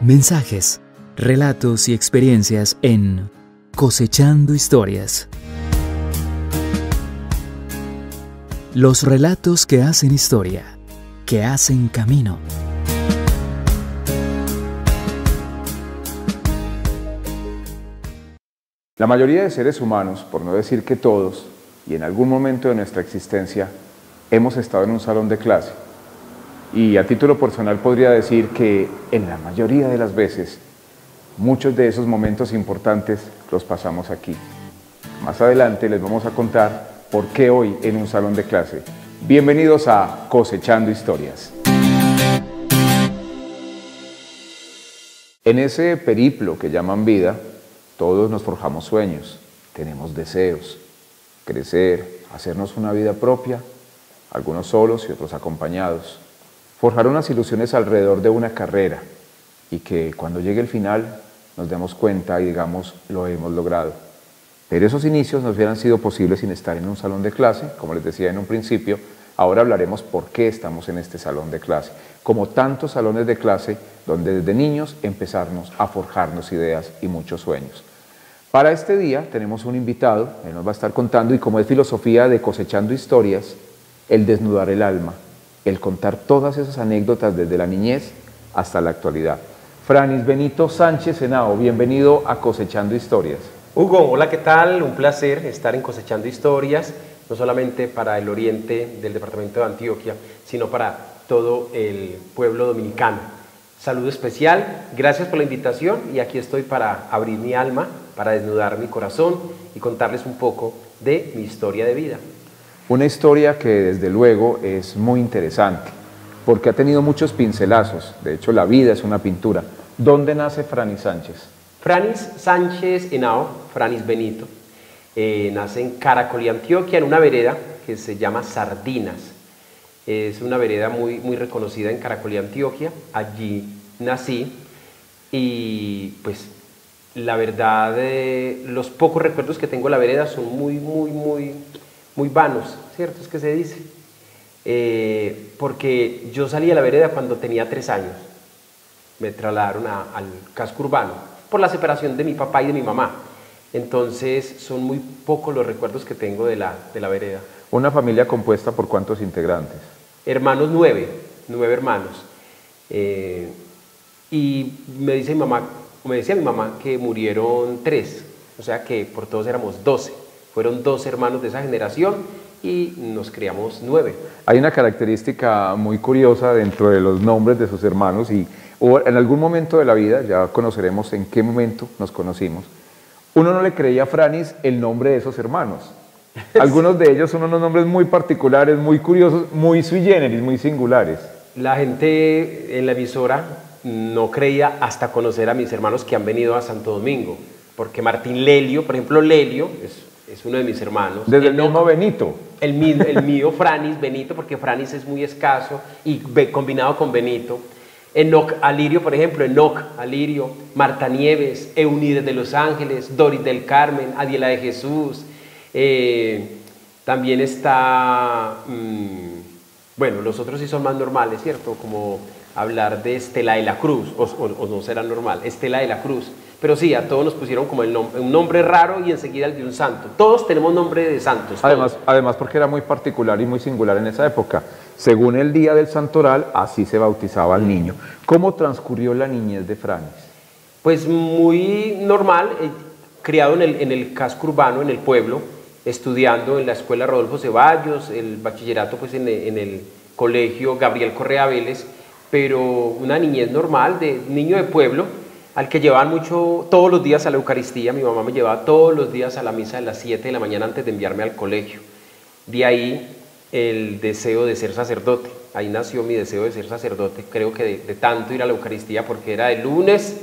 Mensajes, relatos y experiencias en Cosechando Historias. Los relatos que hacen historia, que hacen camino. La mayoría de seres humanos, por no decir que todos, y en algún momento de nuestra existencia, hemos estado en un salón de clase. Y a título personal podría decir que en la mayoría de las veces, muchos de esos momentos importantes los pasamos aquí. Más adelante les vamos a contar por qué hoy en un salón de clase. Bienvenidos a Cosechando Historias. En ese periplo que llaman vida, todos nos forjamos sueños, tenemos deseos, crecer, hacernos una vida propia, algunos solos y otros acompañados, forjar unas ilusiones alrededor de una carrera y que cuando llegue el final nos demos cuenta y digamos lo hemos logrado. Pero esos inicios no hubieran sido posibles sin estar en un salón de clase, como les decía en un principio. Ahora hablaremos por qué estamos en este salón de clase, como tantos salones de clase donde desde niños empezamos a forjarnos ideas y muchos sueños. Para este día tenemos un invitado, él nos va a estar contando, y como es filosofía de Cosechando Historias, el desnudar el alma, el contar todas esas anécdotas desde la niñez hasta la actualidad. Franis Benito Sánchez Henao, bienvenido a Cosechando Historias. Hugo, hola, ¿qué tal? Un placer estar en Cosechando Historias, no solamente para el oriente del departamento de Antioquia, sino para todo el pueblo dominicano. Saludo especial, gracias por la invitación y aquí estoy para abrir mi alma, para desnudar mi corazón y contarles un poco de mi historia de vida. Una historia que desde luego es muy interesante, porque ha tenido muchos pincelazos, de hecho la vida es una pintura. ¿Dónde nace Franis Sánchez? Franis Sánchez Henao, Franis Benito, nace en Caracolí, Antioquia, en una vereda que se llama Sardinas. Es una vereda muy reconocida en Caracolí, Antioquia. Allí nací y pues la verdad los pocos recuerdos que tengo de la vereda son muy vanos, ¿cierto? Es que se dice. Porque yo salí de la vereda cuando tenía 3 años. Me trasladaron al casco urbano por la separación de mi papá y de mi mamá. Entonces son muy pocos los recuerdos que tengo de la vereda. ¿Una familia compuesta por cuántos integrantes? Hermanos, 9 hermanos. Y me decía mi mamá que murieron 3, o sea que por todos éramos 12. Fueron 2 hermanos de esa generación y nos criamos 9. Hay una característica muy curiosa dentro de los nombres de sus hermanos y en algún momento de la vida, ya conoceremos en qué momento nos conocimos, uno no le creía a Franis el nombre de esos hermanos. Algunos de ellos son unos nombres muy particulares, muy curiosos, muy sui generis, muy singulares. La gente en la emisora no creía hasta conocer a mis hermanos que han venido a Santo Domingo, porque Martín Lelio, por ejemplo, Lelio es uno de mis hermanos. Desde el mismo Benito. El mío, Franis Benito, porque Franis es muy escaso y combinado con Benito. Enoc Alirio, por ejemplo, Enoc Alirio, Marta Nieves, Eunides de Los Ángeles, Doris del Carmen, Adiela de Jesús. También está, bueno, los otros sí son más normales, ¿cierto? Como hablar de Estela de la Cruz, o no será normal, Estela de la Cruz. Pero sí, a todos nos pusieron como un nombre raro y enseguida el de un santo. Todos tenemos nombre de santos. Además porque era muy particular y muy singular en esa época. Según el día del santoral, así se bautizaba al niño. ¿Cómo transcurrió la niñez de Franis? Pues muy normal, criado en el casco urbano, en el pueblo, estudiando en la escuela Rodolfo Ceballos, el bachillerato pues en el colegio Gabriel Correa Vélez, pero una niñez normal, de niño de pueblo, al que llevaban mucho, todos los días a la Eucaristía. Mi mamá me llevaba todos los días a la misa de las 7 de la mañana antes de enviarme al colegio. De ahí el deseo de ser sacerdote. Ahí nació mi deseo de ser sacerdote. Creo que de tanto ir a la Eucaristía, porque era de lunes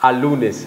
a lunes.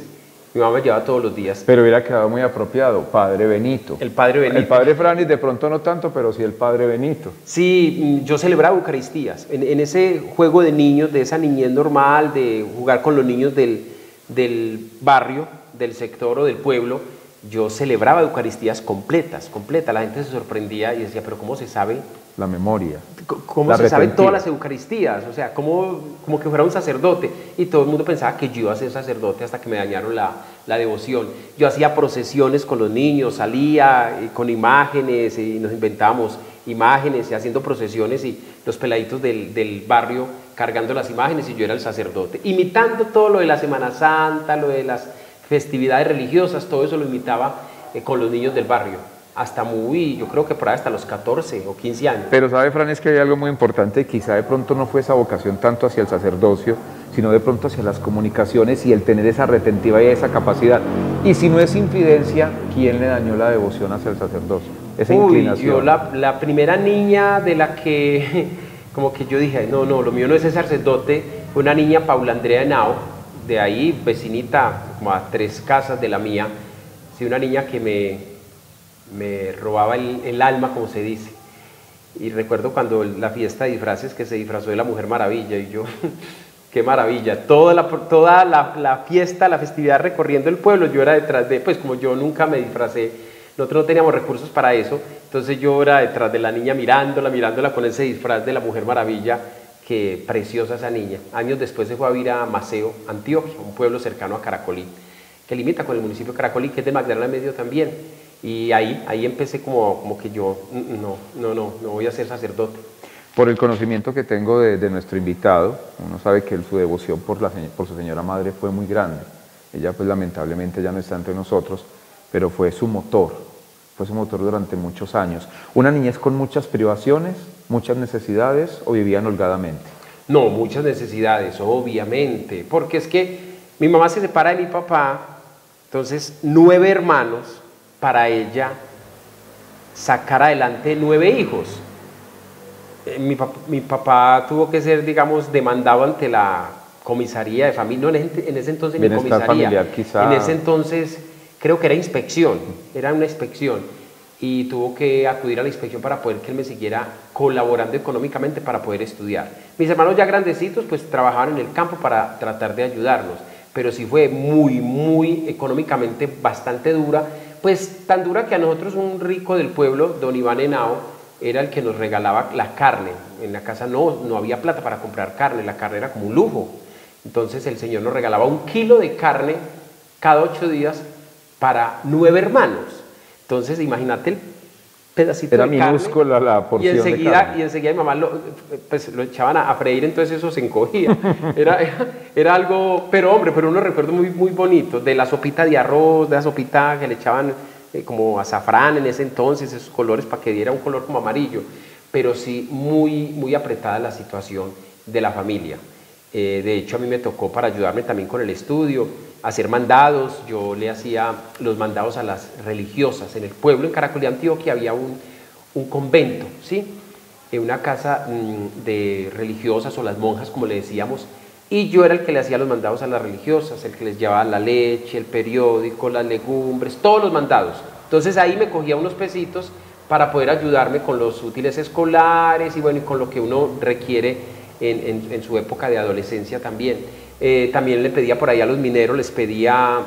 Mi mamá me llevaba todos los días. Pero hubiera quedado muy apropiado, Padre Benito. El Padre Benito. El Padre Franis de pronto no tanto, pero sí el Padre Benito. Sí, yo celebraba Eucaristías. En ese juego de niños, de esa niñez normal, de jugar con los niños del barrio, del sector o del pueblo, yo celebraba Eucaristías completas. La gente se sorprendía y decía, pero ¿cómo se sabe? La memoria. cómo se saben todas las Eucaristías, o sea, como que fuera un sacerdote, y todo el mundo pensaba que yo iba a ser sacerdote hasta que me dañaron la devoción. Yo hacía procesiones con los niños, salía con imágenes y nos inventábamos imágenes y haciendo procesiones, y los peladitos del barrio cargando las imágenes, y yo era el sacerdote, imitando todo lo de la Semana Santa, lo de las festividades religiosas, todo eso lo imitaba con los niños del barrio. Hasta yo creo que por ahí hasta los 14 o 15 años. Pero sabe, Fran, es que hay algo muy importante, quizá de pronto no fue esa vocación tanto hacia el sacerdocio, sino de pronto hacia las comunicaciones y el tener esa retentiva y esa capacidad. Y si no es infidencia, ¿quién le dañó la devoción hacia el sacerdocio? Esa inclinación. Yo la primera niña de la que, como que yo dije, no, lo mío no es ser sacerdote, fue una niña, Paula Andrea Henao, de ahí, vecinita, como a 3 casas de la mía, sí, una niña que me robaba el alma, como se dice. Y recuerdo cuando la fiesta de disfraces, que se disfrazó de la Mujer Maravilla, y yo, qué maravilla, toda la fiesta, la festividad recorriendo el pueblo, yo era detrás pues como yo nunca me disfracé, nosotros no teníamos recursos para eso, entonces yo era detrás de la niña mirándola con ese disfraz de la Mujer Maravilla, que preciosa esa niña. Años después se fue a vivir a Maceo, Antioquia, un pueblo cercano a Caracolí, que limita con el municipio de Caracolí, que es de Magdalena Medio también. Y ahí empecé como que yo, no voy a ser sacerdote. Por el conocimiento que tengo de nuestro invitado, uno sabe que su devoción por su señora madre fue muy grande. Ella pues lamentablemente ya no está entre nosotros, pero fue su motor durante muchos años. ¿Una niñez con muchas privaciones, muchas necesidades, o vivían holgadamente? No, muchas necesidades, obviamente, porque es que mi mamá se separa de mi papá, entonces 9 hermanos, para ella sacar adelante 9 hijos. Mi papá tuvo que ser, digamos, demandado ante la comisaría de familia, no, en ese entonces ni comisaría, familiar, quizá. En ese entonces creo que era inspección, era una inspección, y tuvo que acudir a la inspección para poder que él me siguiera colaborando económicamente para poder estudiar. Mis hermanos ya grandecitos pues trabajaban en el campo para tratar de ayudarnos, pero sí fue muy económicamente bastante dura, pues tan dura que a nosotros un rico del pueblo, don Iván Henao, era el que nos regalaba la carne. En la casa no había plata para comprar carne, la carne era como un lujo. Entonces el señor nos regalaba 1 kilo de carne cada 8 días para 9 hermanos. Entonces imagínate el pedacito era de carne. Era minúscula la porción de carne. Y enseguida mi mamá lo echaban a freír, entonces eso se encogía. Era algo, pero unos recuerdos muy bonitos, de la sopita de arroz, de la sopita que le echaban como azafrán en ese entonces, esos colores para que diera un color como amarillo, pero sí muy apretada la situación de la familia. De hecho a mí me tocó, para ayudarme también con el estudio, hacer mandados. Yo le hacía los mandados a las religiosas. En el pueblo, en Caracolí, Antioquia, había un convento, ¿sí? Una casa de religiosas, o las monjas, como le decíamos, y yo era el que le hacía los mandados a las religiosas, el que les llevaba la leche, el periódico, las legumbres, todos los mandados. Entonces ahí me cogía unos pesitos para poder ayudarme con los útiles escolares y bueno, y con lo que uno requiere en su época de adolescencia también. También le pedía por ahí a los mineros, les pedía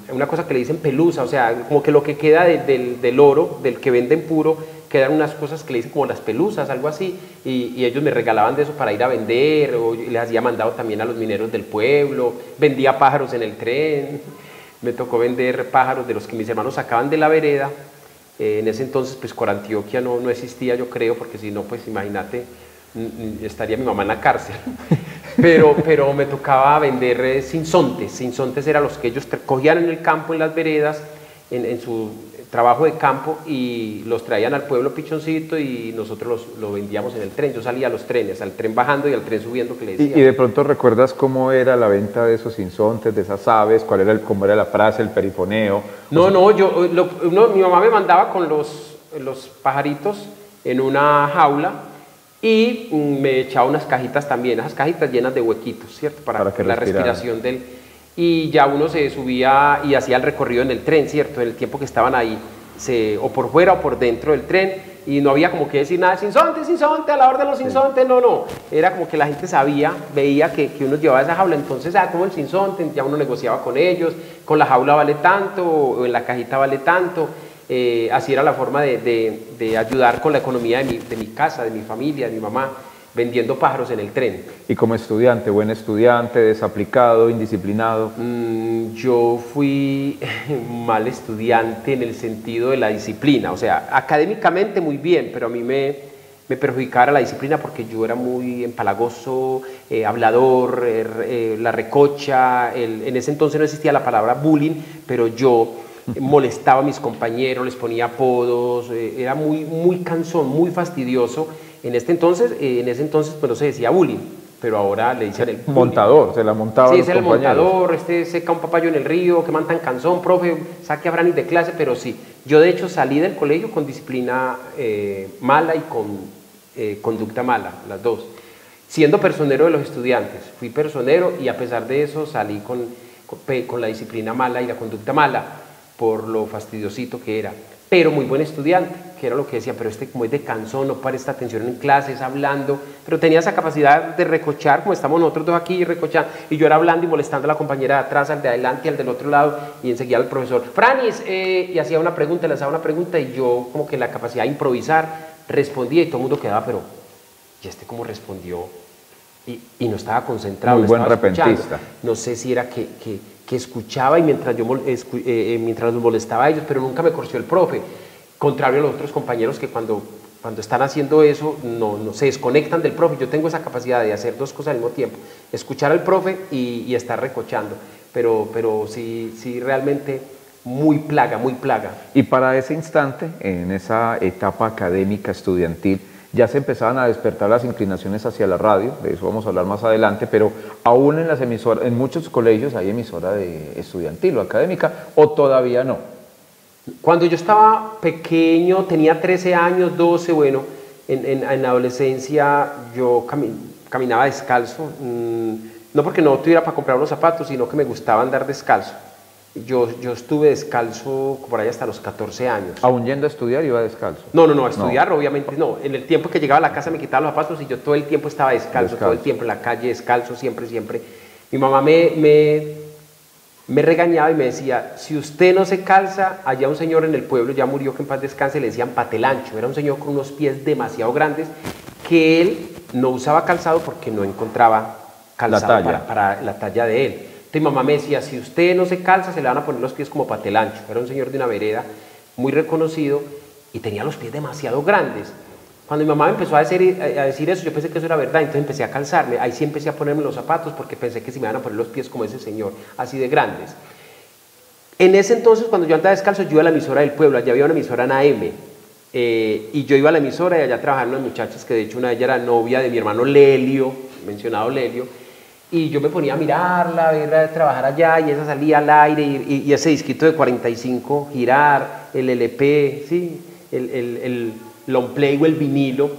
una cosa que le dicen pelusa, o sea, como que lo que queda del oro, del que venden puro, quedan unas cosas que le dicen como las pelusas, algo así, y ellos me regalaban de eso para ir a vender, o les hacía mandado también a los mineros del pueblo, vendía pájaros en el tren, me tocó vender pájaros de los que mis hermanos sacaban de la vereda. En ese entonces pues Corantioquia no existía, yo creo, porque si no pues imagínate, estaría mi mamá en la cárcel. Pero me tocaba vender sinsontes. Sinsontes eran los que ellos cogían en el campo, en las veredas, en su trabajo de campo, y los traían al pueblo pichoncito, y nosotros lo vendíamos en el tren. Yo salía a los trenes, al tren bajando y al tren subiendo, que le decía. ¿Y de pronto recuerdas cómo era la venta de esos sinsontes, de esas aves? ¿Cómo era la frase, el perifoneo? Mi mamá me mandaba con los pajaritos en una jaula, y me echaba unas cajitas también, esas cajitas llenas de huequitos, ¿cierto? Para que la respiración del... Y ya uno se subía y hacía el recorrido en el tren, ¿cierto? En el tiempo que estaban ahí, o por fuera o por dentro del tren, y no había como que decir nada, sinsonte, a la hora de los sinsontes, no. Era como que la gente sabía, veía que uno llevaba esa jaula, entonces, como el sinsonte, ya uno negociaba con ellos, con la jaula vale tanto, o en la cajita vale tanto. así era la forma de ayudar con la economía de mi casa, de mi familia, de mi mamá, vendiendo pájaros en el tren. ¿Y como estudiante, buen estudiante, desaplicado, indisciplinado? Yo fui mal estudiante en el sentido de la disciplina, o sea, académicamente muy bien, pero a mí me perjudicaba la disciplina porque yo era muy empalagoso, hablador, la recocha, en ese entonces no existía la palabra bullying, pero yo molestaba a mis compañeros, les ponía apodos, era muy cansón, muy fastidioso. En ese entonces pues no se decía bullying, pero ahora le dicen el bullying. Montador, se la montaba a los Sí, es el compañeros. montador, seca un papayo en el río, que man tan cansón, profe, saque a Branis de clase, pero sí. Yo de hecho salí del colegio con disciplina mala y con conducta mala, las dos. Siendo personero de los estudiantes, fui personero y a pesar de eso salí con la disciplina mala y la conducta mala, por lo fastidiosito que era. Pero muy buen estudiante, que era lo que decía, pero como es de cansón, no presta atención en clases, hablando, pero tenía esa capacidad de recochar, como estamos nosotros dos aquí recochando, y yo era hablando y molestando a la compañera de atrás, al de adelante y al del otro lado, y enseguida el profesor, Franis, y hacía una pregunta, le hacía una pregunta, y yo como que la capacidad de improvisar, respondía y todo el mundo quedaba, pero, ¿y este cómo respondió? Y no estaba concentrado. Muy buen estaba repentista. escuchando. No sé si era que escuchaba y mientras los molestaba a ellos, pero nunca me corrigió el profe. Contrario a los otros compañeros que cuando están haciendo eso no se desconectan del profe. Yo tengo esa capacidad de hacer dos cosas al mismo tiempo, escuchar al profe y estar recochando, pero sí realmente muy plaga. Y para ese instante, en esa etapa académica estudiantil, ya se empezaban a despertar las inclinaciones hacia la radio, de eso vamos a hablar más adelante, pero aún en las emisoras, en muchos colegios hay emisora de estudiantil o académica, o todavía no. Cuando yo estaba pequeño, tenía 13 años, 12, bueno, en la adolescencia yo caminaba descalzo, no porque no tuviera para comprar unos zapatos, sino que me gustaba andar descalzo. Yo estuve descalzo por ahí hasta los 14 años. ¿Aún yendo a estudiar iba descalzo? No, a estudiar obviamente no. En el tiempo que llegaba a la casa me quitaba los zapatos y yo todo el tiempo estaba descalzo. Todo el tiempo en la calle descalzo, siempre. Mi mamá me regañaba y me decía, si usted no se calza, allá un señor en el pueblo, ya murió, que en paz descanse, le decían patelancho. Era un señor con unos pies demasiado grandes que él no usaba calzado porque no encontraba calzado para la talla de él. Entonces mi mamá me decía, si usted no se calza, se le van a poner los pies como patelancho. Era un señor de una vereda muy reconocido y tenía los pies demasiado grandes. Cuando mi mamá me empezó a decir eso, yo pensé que eso era verdad, entonces empecé a calzarme. Ahí sí empecé a ponerme los zapatos porque pensé que se me iban a poner los pies como ese señor, así de grandes. En ese entonces, cuando yo andaba descalzo, yo iba a la emisora del pueblo, allá había una emisora en AM. Y yo iba a la emisora y allá trabajaban unas muchachas que de hecho una de ellas era novia de mi hermano Lelio, mencionado Lelio. Y yo me ponía a mirarla, a verla trabajar allá, y esa salía al aire, y ese disquito de 45, girar, el LP, ¿sí? el long play o el vinilo,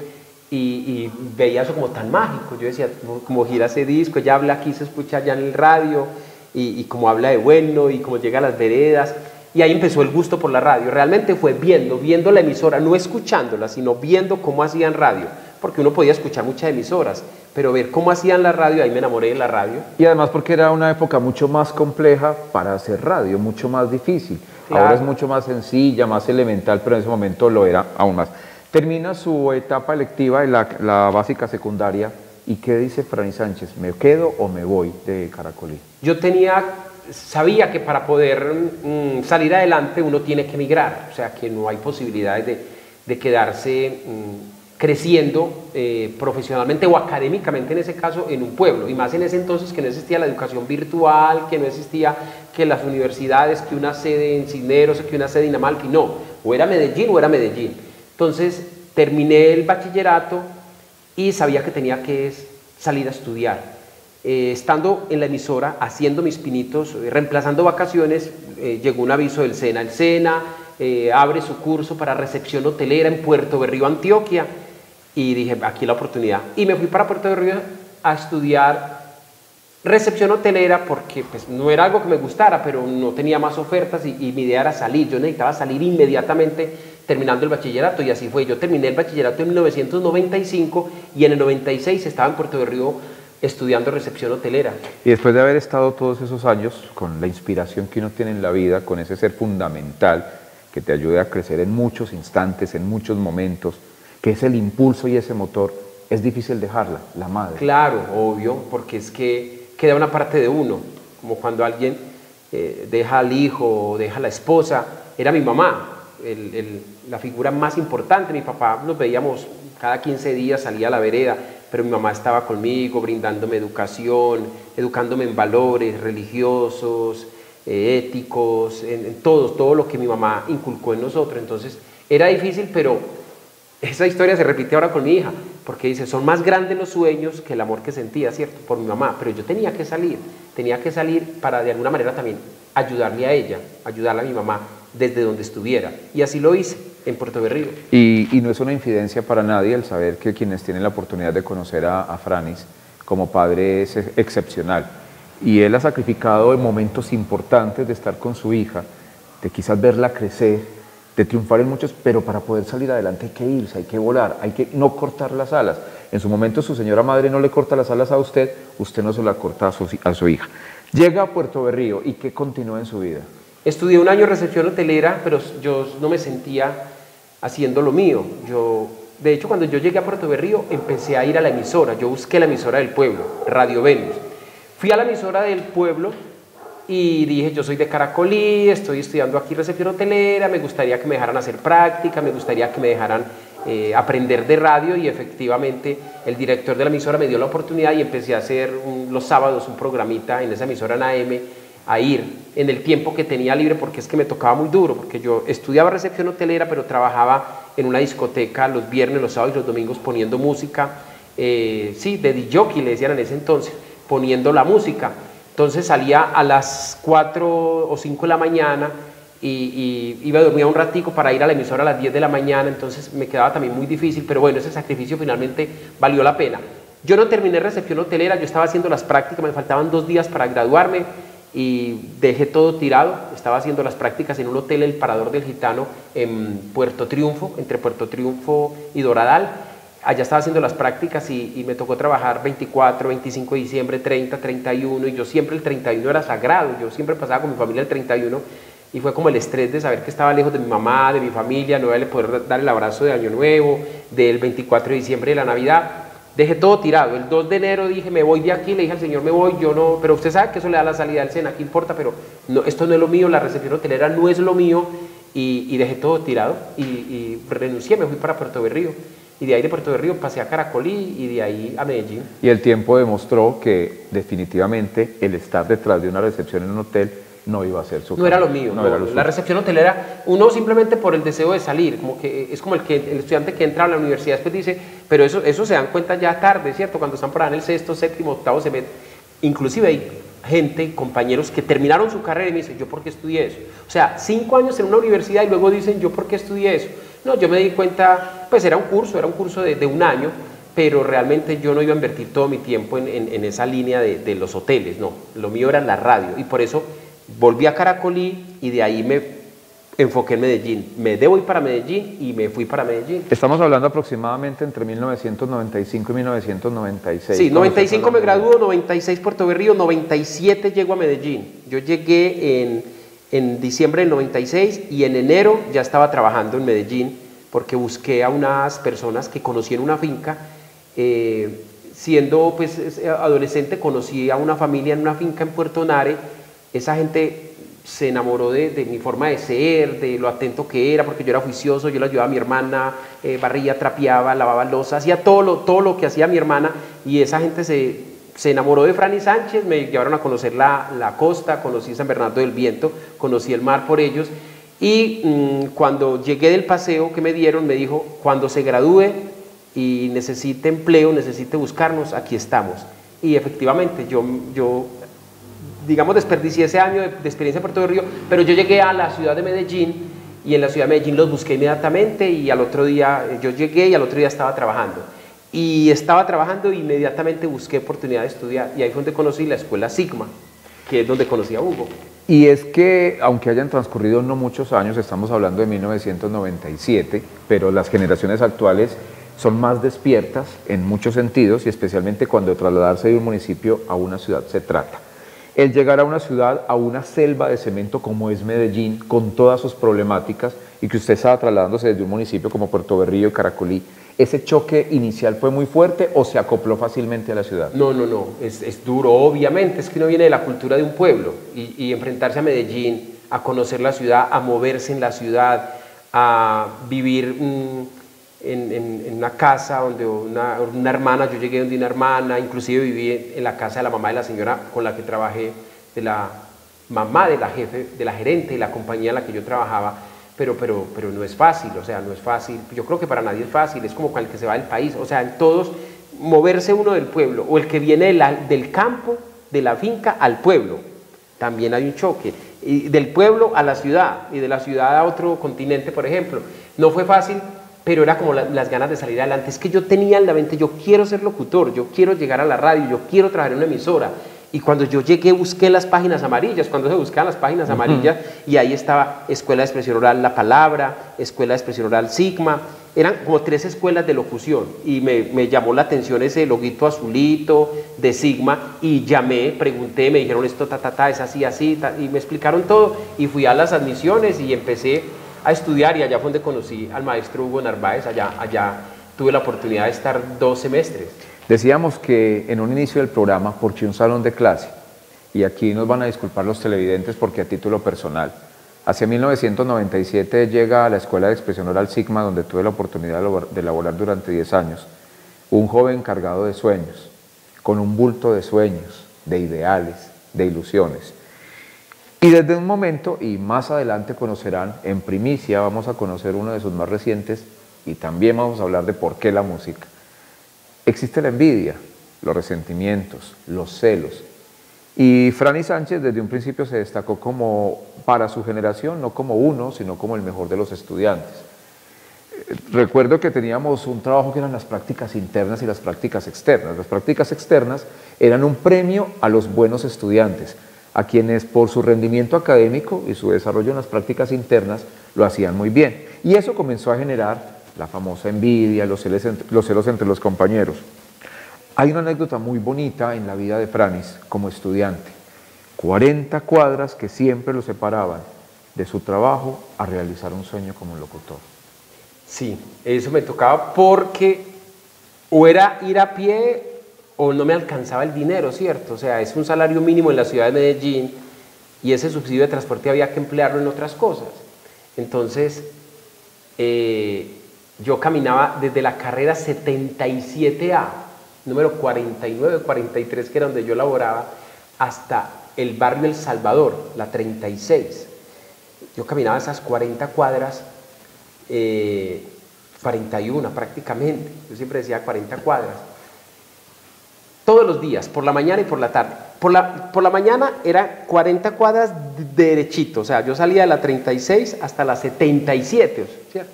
y veía eso como tan mágico. Yo decía, como gira ese disco, ella habla aquí, se escucha allá en el radio, y como habla de bueno, y como llega a las veredas, y ahí empezó el gusto por la radio. Realmente fue viendo la emisora, no escuchándola, sino viendo cómo hacían radio, porque uno podía escuchar muchas emisoras, pero ver cómo hacían la radio, ahí me enamoré de la radio. Y además porque era una época mucho más compleja para hacer radio, mucho más difícil. Claro. Ahora es mucho más sencilla, más elemental, pero en ese momento lo era aún más. Termina su etapa electiva en la básica secundaria, ¿y qué dice Franis Sánchez? ¿Me quedo o me voy de Caracolí? Yo sabía que para poder salir adelante uno tiene que emigrar, o sea que no hay posibilidades de quedarse creciendo profesionalmente o académicamente en ese caso en un pueblo, y más en ese entonces que no existía la educación virtual, que no existía que las universidades, que una sede en Cisneros, que una sede en Amalfi, no, o era Medellín o era Medellín. Entonces terminé el bachillerato y sabía que tenía que salir a estudiar. Estando en la emisora, haciendo mis pinitos, reemplazando vacaciones, llegó un aviso del SENA. El SENA abre su curso para recepción hotelera en Puerto Berrío, Antioquia, y dije, aquí la oportunidad. Y me fui para Puerto Berrío a estudiar recepción hotelera porque pues, no era algo que me gustara, pero no tenía más ofertas y mi idea era salir. Yo necesitaba salir inmediatamente terminando el bachillerato, y así fue. Yo terminé el bachillerato en 1995 y en el 96 estaba en Puerto Berrío estudiando recepción hotelera. Y después de haber estado todos esos años con la inspiración que uno tiene en la vida, con ese ser fundamental que te ayude a crecer en muchos instantes, en muchos momentos, que es el impulso y ese motor, es difícil dejarla, la madre. Claro, obvio, porque es que queda una parte de uno, como cuando alguien deja al hijo o deja a la esposa. Era mi mamá, la figura más importante. Mi papá nos veíamos cada 15 días, salía a la vereda, pero mi mamá estaba conmigo, brindándome educación, educándome en valores religiosos, éticos, en todo lo que mi mamá inculcó en nosotros. Entonces era difícil, pero esa historia se repite ahora con mi hija, porque dice, son más grandes los sueños que el amor que sentía, ¿cierto? Por mi mamá, pero yo tenía que salir para de alguna manera también ayudarle a ella, ayudarle a mi mamá desde donde estuviera. Y así lo hice en Puerto Berrío. Y no es una infidencia para nadie el saber que quienes tienen la oportunidad de conocer a Franis como padre es excepcional. Y él ha sacrificado en momentos importantes de estar con su hija, de quizás verla crecer, de triunfar en muchos, pero para poder salir adelante hay que irse, hay que volar, hay que no cortar las alas. En su momento su señora madre no le corta las alas a usted, usted no se la corta a su hija. Llega a Puerto Berrío, ¿y qué continúa en su vida? Estudié un año recepción hotelera, pero yo no me sentía haciendo lo mío. De hecho, cuando yo llegué a Puerto Berrío, empecé a ir a la emisora. Yo busqué la emisora del pueblo, Radio Venus. Fui a la emisora del pueblo y dije, yo soy de Caracolí, estoy estudiando aquí recepción hotelera, me gustaría que me dejaran hacer práctica, me gustaría que me dejaran aprender de radio, y efectivamente el director de la emisora me dio la oportunidad y empecé a hacer los sábados un programita en esa emisora en AM, a ir en el tiempo que tenía libre, porque es que me tocaba muy duro, porque yo estudiaba recepción hotelera, pero trabajaba en una discoteca los viernes, los sábados y los domingos poniendo música, de DJ le decían en ese entonces, poniendo la música. Entonces salía a las 4 o 5 de la mañana y iba a dormir un ratico para ir a la emisora a las 10 de la mañana, entonces me quedaba también muy difícil, pero bueno, ese sacrificio finalmente valió la pena. Yo no terminé recepción hotelera, yo estaba haciendo las prácticas, me faltaban 2 días para graduarme y dejé todo tirado. Estaba haciendo las prácticas en un hotel, El Parador del Gitano, en Puerto Triunfo, entre Puerto Triunfo y Doradal. Allá estaba haciendo las prácticas y me tocó trabajar 24, 25 de diciembre, 30, 31, y yo siempre el 31 era sagrado, yo siempre pasaba con mi familia el 31, y fue como el estrés de saber que estaba lejos de mi mamá, de mi familia, no iba a poder dar el abrazo de Año Nuevo, del 24 de diciembre de la Navidad. Dejé todo tirado. El 2 de enero dije, me voy de aquí, le dije al señor, me voy, yo no, pero usted sabe que eso le da la salida al SENA, ¿qué importa? Pero no, esto no es lo mío, la recepción hotelera no es lo mío, y dejé todo tirado, y renuncié, me fui para Puerto Berrío. Y de ahí de Puerto Berrío pasé a Caracolí y de ahí a Medellín. Y el tiempo demostró que definitivamente el estar detrás de una recepción en un hotel no iba a ser su No era lo mío. no era lo la suyo. recepción hotelera, uno simplemente por el deseo de salir, como que es como el estudiante que entra a la universidad después dice, pero eso se dan cuenta ya tarde, ¿cierto? Cuando están por ahí en el sexto, séptimo, octavo semestre. Inclusive hay gente, compañeros que terminaron su carrera y me dicen, ¿yo por qué estudié eso? O sea, 5 años en una universidad y luego dicen, ¿yo por qué estudié eso? No, yo me di cuenta, pues era un curso de 1 año, pero realmente yo no iba a invertir todo mi tiempo en esa línea de los hoteles, no, lo mío era la radio, y por eso volví a Caracolí y de ahí me enfoqué en Medellín. Me debo ir para Medellín y me fui para Medellín. Estamos hablando aproximadamente entre 1995 y 1996. Sí, 95 me graduó, 96 Puerto Berrío, 97 llego a Medellín. Yo llegué en diciembre del 96 y en enero ya estaba trabajando en Medellín porque busqué a unas personas que conocí en una finca. Siendo pues adolescente conocí a una familia en una finca en Puerto Nare. Esa gente se enamoró de mi forma de ser, de lo atento que era, porque yo era juicioso, yo le ayudaba a mi hermana, barría, trapeaba, lavaba loza, hacía todo lo que hacía mi hermana, y esa gente se enamoró de Franis Sánchez. Me llevaron a conocer la costa, conocí San Bernardo del Viento, conocí el mar por ellos, y cuando llegué del paseo que me dieron, me dijo, cuando se gradúe y necesite empleo, necesite buscarnos, aquí estamos. Y efectivamente, yo digamos, desperdicié ese año de experiencia en Puerto Berrío, pero yo llegué a la ciudad de Medellín, y en la ciudad de Medellín los busqué inmediatamente, y al otro día yo llegué y al otro día estaba trabajando. Y estaba trabajando e inmediatamente busqué oportunidad de estudiar, y ahí fue donde conocí la escuela Sigma, que es donde conocí a Hugo. Y es que, aunque hayan transcurrido no muchos años, estamos hablando de 1997, pero las generaciones actuales son más despiertas en muchos sentidos, y especialmente cuando de trasladarse de un municipio a una ciudad se trata. El llegar a una ciudad, a una selva de cemento como es Medellín, con todas sus problemáticas, y que usted estaba trasladándose desde un municipio como Puerto Berrío y Caracolí, ¿ese choque inicial fue muy fuerte o se acopló fácilmente a la ciudad? No, es duro, obviamente, es que uno viene de la cultura de un pueblo y enfrentarse a Medellín, a conocer la ciudad, a moverse en la ciudad, a vivir en una casa donde una hermana, yo llegué donde una hermana, inclusive viví en la casa de la mamá de la señora con la que trabajé, de la mamá de la jefe, de la gerente de la compañía en la que yo trabajaba, pero no es fácil, o sea, no es fácil, yo creo que para nadie es fácil, es como con el que se va del país, o sea, en todos, moverse uno del pueblo, o el que viene del campo, de la finca al pueblo, también hay un choque, y del pueblo a la ciudad, y de la ciudad a otro continente, por ejemplo, no fue fácil, pero era como las ganas de salir adelante, es que yo tenía en la mente, yo quiero ser locutor, yo quiero llegar a la radio, yo quiero trabajar en una emisora. Y cuando yo llegué busqué las páginas amarillas, cuando se buscaban las páginas amarillas, y ahí estaba Escuela de Expresión Oral La Palabra, Escuela de Expresión Oral Sigma, eran como 3 escuelas de locución, y me llamó la atención ese loguito azulito de Sigma, y llamé, pregunté, me dijeron esto, es así, así, y me explicaron todo, y fui a las admisiones y empecé a estudiar, y allá fue donde conocí al maestro Hugo Narváez, allá tuve la oportunidad de estar 2 semestres. Decíamos que en un inicio del programa, porque un salón de clase, y aquí nos van a disculpar los televidentes porque a título personal, hacia 1997 llega a la Escuela de Expresión Oral Sigma, donde tuve la oportunidad de laborar durante 10 años, un joven cargado de sueños, con un bulto de sueños, de ideales, de ilusiones. Y desde un momento, y más adelante conocerán, en primicia vamos a conocer uno de sus más recientes, y también vamos a hablar de por qué la música. Existe la envidia, los resentimientos, los celos. Y Franny Sánchez desde un principio se destacó como, para su generación, no como uno, sino como el mejor de los estudiantes. Recuerdo que teníamos un trabajo que eran las prácticas internas y las prácticas externas. Las prácticas externas eran un premio a los buenos estudiantes, a quienes por su rendimiento académico y su desarrollo en las prácticas internas lo hacían muy bien. Y eso comenzó a generar la famosa envidia, los celos entre los compañeros. Hay una anécdota muy bonita en la vida de Franis como estudiante. 40 cuadras que siempre lo separaban de su trabajo a realizar un sueño como locutor. Sí, eso me tocaba porque o era ir a pie o no me alcanzaba el dinero, ¿cierto? O sea, es un salario mínimo en la ciudad de Medellín y ese subsidio de transporte había que emplearlo en otras cosas. Entonces, yo caminaba desde la carrera 77A, número 49, 43, que era donde yo laboraba, hasta el barrio El Salvador, la 36. Yo caminaba esas 40 cuadras, 41 prácticamente, yo siempre decía 40 cuadras, todos los días, por la mañana y por la tarde. Por la mañana era 40 cuadras derechito, o sea, yo salía de la 36 hasta la 77, ¿cierto?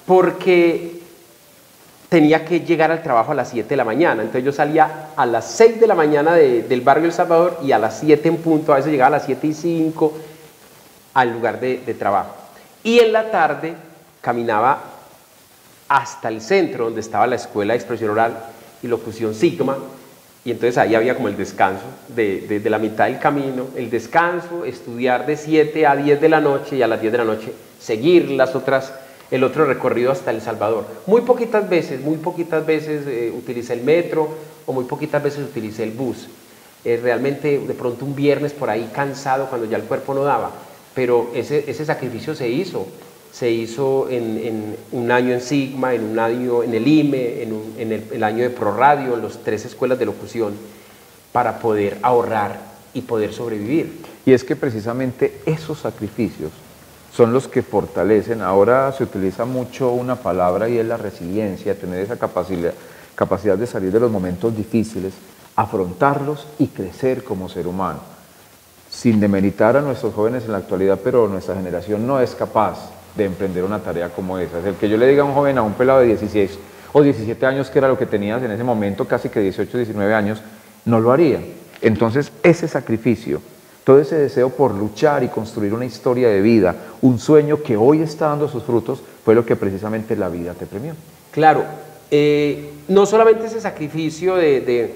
Porque tenía que llegar al trabajo a las 7 de la mañana, entonces yo salía a las 6 de la mañana del barrio El Salvador y a las 7 en punto, a veces llegaba a las 7:05 al lugar de trabajo. Y en la tarde caminaba hasta el centro donde estaba la Escuela de Expresión Oral y Locución Sigma, y entonces ahí había como el descanso de la mitad del camino, el descanso, estudiar de 7 a 10 de la noche y a las 10 de la noche seguir el otro recorrido hasta El Salvador. Muy poquitas veces utilicé el metro o muy poquitas veces utilicé el bus. Realmente de pronto un viernes por ahí cansado cuando ya el cuerpo no daba, pero ese sacrificio se hizo en un año en Sigma, en un año en el IME, en el año de ProRadio, en las 3 escuelas de locución, para poder ahorrar y poder sobrevivir. Y es que precisamente esos sacrificios son los que fortalecen. Ahora se utiliza mucho una palabra y es la resiliencia, tener esa capacidad de salir de los momentos difíciles, afrontarlos y crecer como ser humano. Sin demeritar a nuestros jóvenes en la actualidad, pero nuestra generación no es capaz de emprender una tarea como esa. Es el que yo le diga a un joven, a un pelado de 16 o 17 años, que era lo que tenías en ese momento, casi que 18, 19 años, no lo haría. Entonces, ese sacrificio, todo ese deseo por luchar y construir una historia de vida, un sueño que hoy está dando sus frutos, fue lo que precisamente la vida te premió. Claro, no solamente ese sacrificio de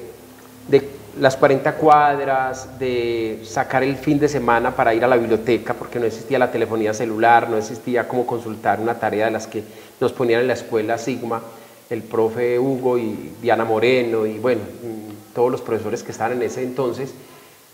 las 40 cuadras, de sacar el fin de semana para ir a la biblioteca, porque no existía la telefonía celular, no existía cómo consultar una tarea de las que nos ponían en la escuela Sigma, el profe Hugo y Diana Moreno y bueno, todos los profesores que estaban en ese entonces,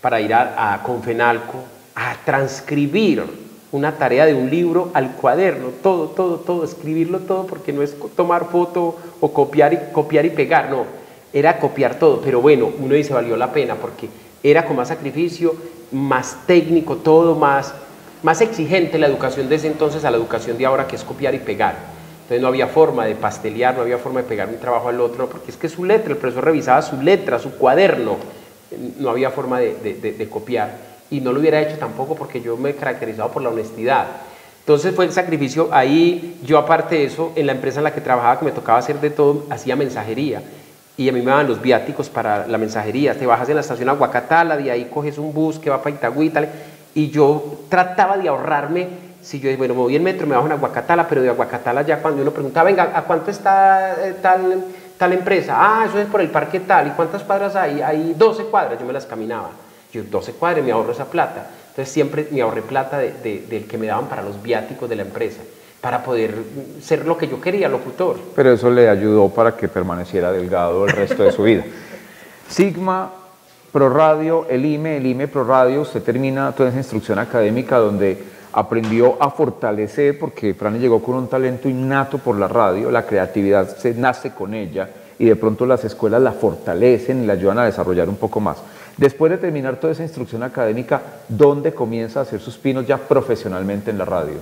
para ir a Confenalco a transcribir una tarea de un libro al cuaderno, todo, escribirlo todo, porque no es tomar foto o copiar y pegar, no, era copiar todo, pero bueno, uno dice valió la pena porque era con más sacrificio, más técnico, todo más exigente la educación de ese entonces a la educación de ahora, que es copiar y pegar. Entonces no había forma de pastelear, no había forma de pegar un trabajo al otro, porque es que su letra, el profesor revisaba su letra, su cuaderno, no había forma de copiar. Y no lo hubiera hecho tampoco porque yo me he caracterizado por la honestidad. Entonces fue el sacrificio. Ahí yo, aparte de eso, en la empresa en la que trabajaba, que me tocaba hacer de todo, hacía mensajería. Y a mí me daban los viáticos para la mensajería. Te bajas en la estación Aguacatala, de ahí coges un bus que va para Itagüí, tal. Y yo trataba de ahorrarme, si yo, bueno, me voy en metro, me bajo en Aguacatala, pero de Aguacatala ya cuando uno preguntaba, venga, ¿a cuánto está tal empresa? Ah, eso es por el parque tal. ¿Y cuántas cuadras hay? Hay 12 cuadras, yo me las caminaba. Yo 12 cuadras, me ahorro esa plata. Entonces siempre me ahorré plata del que me daban para los viáticos de la empresa, para poder ser lo que yo quería, locutor. Pero eso le ayudó para que permaneciera delgado el resto de su vida. Sigma, ProRadio, el IME ProRadio, usted termina toda esa instrucción académica donde aprendió a fortalecer, porque Franny llegó con un talento innato por la radio, la creatividad se nace con ella y de pronto las escuelas la fortalecen y la ayudan a desarrollar un poco más. Después de terminar toda esa instrucción académica, ¿dónde comienza a hacer sus pinos ya profesionalmente en la radio?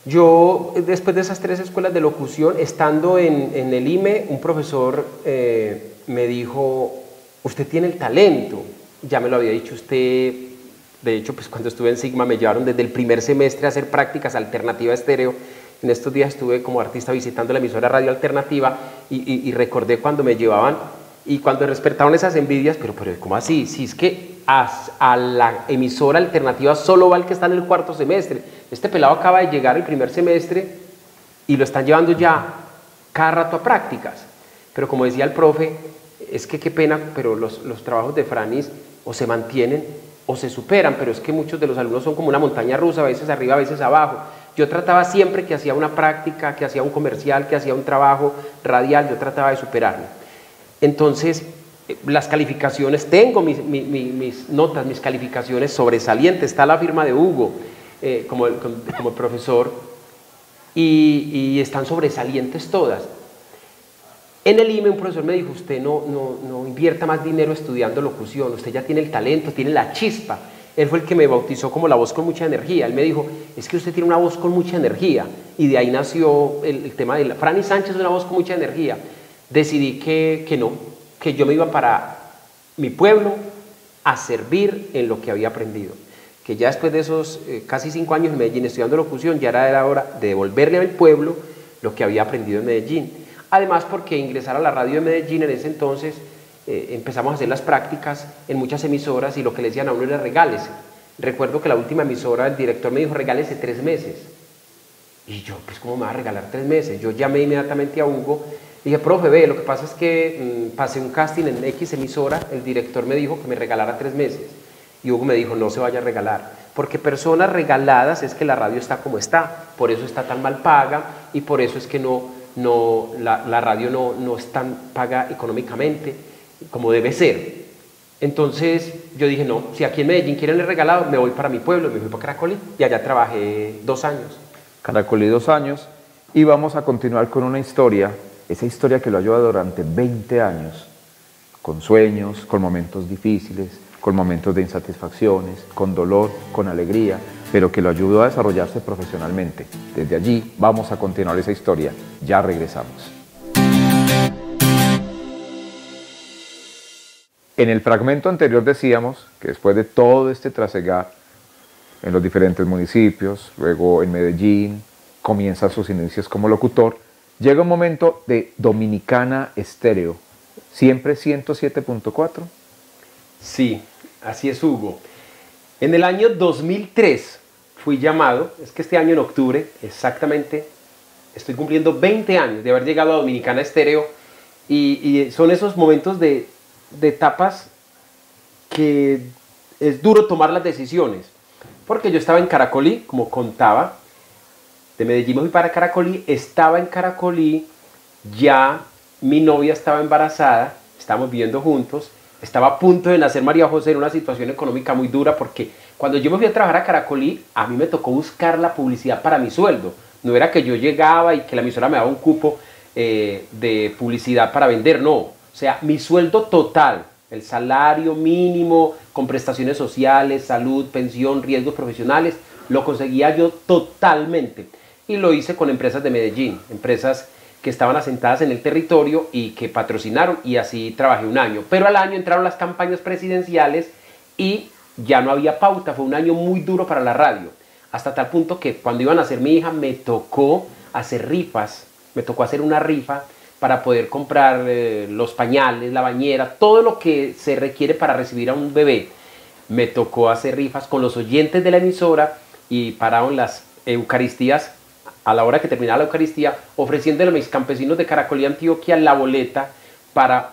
Yo, después de esas 3 escuelas de locución, estando en el IME, un profesor me dijo, usted tiene el talento, ya me lo había dicho usted. De hecho, pues cuando estuve en Sigma me llevaron desde el primer semestre a hacer prácticas Alternativa Estéreo. En estos días estuve como artista visitando la emisora Radio Alternativa y recordé cuando me llevaban y cuando despertaron esas envidias, pero ¿cómo así? Si es que a la emisora Alternativa solo va el que está en el 4º semestre. Este pelado acaba de llegar el primer semestre y lo están llevando ya cada rato a prácticas. Pero como decía el profe, es que qué pena, pero los trabajos de Franis o se mantienen o se superan, pero es que muchos de los alumnos son como una montaña rusa, a veces arriba, a veces abajo. Yo trataba siempre que hacía una práctica, que hacía un comercial, que hacía un trabajo radial, yo trataba de superarme. Entonces, las calificaciones, tengo mis notas, mis calificaciones sobresalientes, está la firma de Hugo como el profesor y están sobresalientes todas. En el IME un profesor me dijo, usted no invierta más dinero estudiando locución, usted ya tiene el talento, tiene la chispa. Él fue el que me bautizó como la voz con mucha energía. Él me dijo, es que usted tiene una voz con mucha energía. Y de ahí nació el tema de Franny Sánchez, una voz con mucha energía. Decidí que yo me iba para mi pueblo a servir en lo que había aprendido. Que ya después de esos casi 5 años en Medellín estudiando locución, ya era hora de devolverle al pueblo lo que había aprendido en Medellín. Además, porque ingresar a la radio de Medellín en ese entonces, empezamos a hacer las prácticas en muchas emisoras y lo que le decían a uno era regálese. Recuerdo que la última emisora, el director me dijo, regálese 3 meses. Y yo, pues, ¿cómo me va a regalar 3 meses? Yo llamé inmediatamente a Hugo y dije, profe, ve, lo que pasa es que pasé un casting en X emisora, el director me dijo que me regalara 3 meses. Y Hugo me dijo, no se vaya a regalar, porque personas regaladas es que la radio está como está, por eso está tan mal paga y por eso es que la radio no es tan paga económicamente como debe ser. Entonces yo dije, no, si aquí en Medellín quieren el regalado, me voy para mi pueblo, me fui para Caracolí y allá trabajé 2 años. Caracolí 2 años y vamos a continuar con una historia, esa historia que lo ha llevado durante 20 años, con sueños, con momentos difíciles, con momentos de insatisfacciones, con dolor, con alegría, pero que lo ayudó a desarrollarse profesionalmente. Desde allí vamos a continuar esa historia. Ya regresamos. En el fragmento anterior decíamos que después de todo este trasegar en los diferentes municipios, luego en Medellín, comienza sus inicios como locutor, llega un momento de Dominicana Estéreo, siempre 107.4. Sí, así es, Hugo. En el año 2003 fui llamado, es que este año en octubre, exactamente, estoy cumpliendo 20 años de haber llegado a Dominicana Estéreo y son esos momentos de etapas que es duro tomar las decisiones. Porque yo estaba en Caracolí, como contaba, de Medellín me fui para Caracolí, estaba en Caracolí, ya mi novia estaba embarazada, estábamos viviendo juntos, estaba a punto de nacer María José en una situación económica muy dura porque cuando yo me fui a trabajar a Caracolí, a mí me tocó buscar la publicidad para mi sueldo. No era que yo llegaba y que la emisora me daba un cupo de publicidad para vender, no. O sea, mi sueldo total, el salario mínimo, con prestaciones sociales, salud, pensión, riesgos profesionales, lo conseguía yo totalmente. Y lo hice con empresas de Medellín, empresas que estaban asentadas en el territorio y que patrocinaron, y así trabajé un año. Pero al año entraron las campañas presidenciales y ya no había pauta. Fue un año muy duro para la radio, hasta tal punto que cuando iban a nacer mi hija me tocó hacer rifas, me tocó hacer una rifa para poder comprar los pañales, la bañera, todo lo que se requiere para recibir a un bebé. Me tocó hacer rifas con los oyentes de la emisora y pararon las Eucaristías a la hora que terminaba la Eucaristía, ofreciéndole a mis campesinos de Caracolí, Antioquia, la boleta para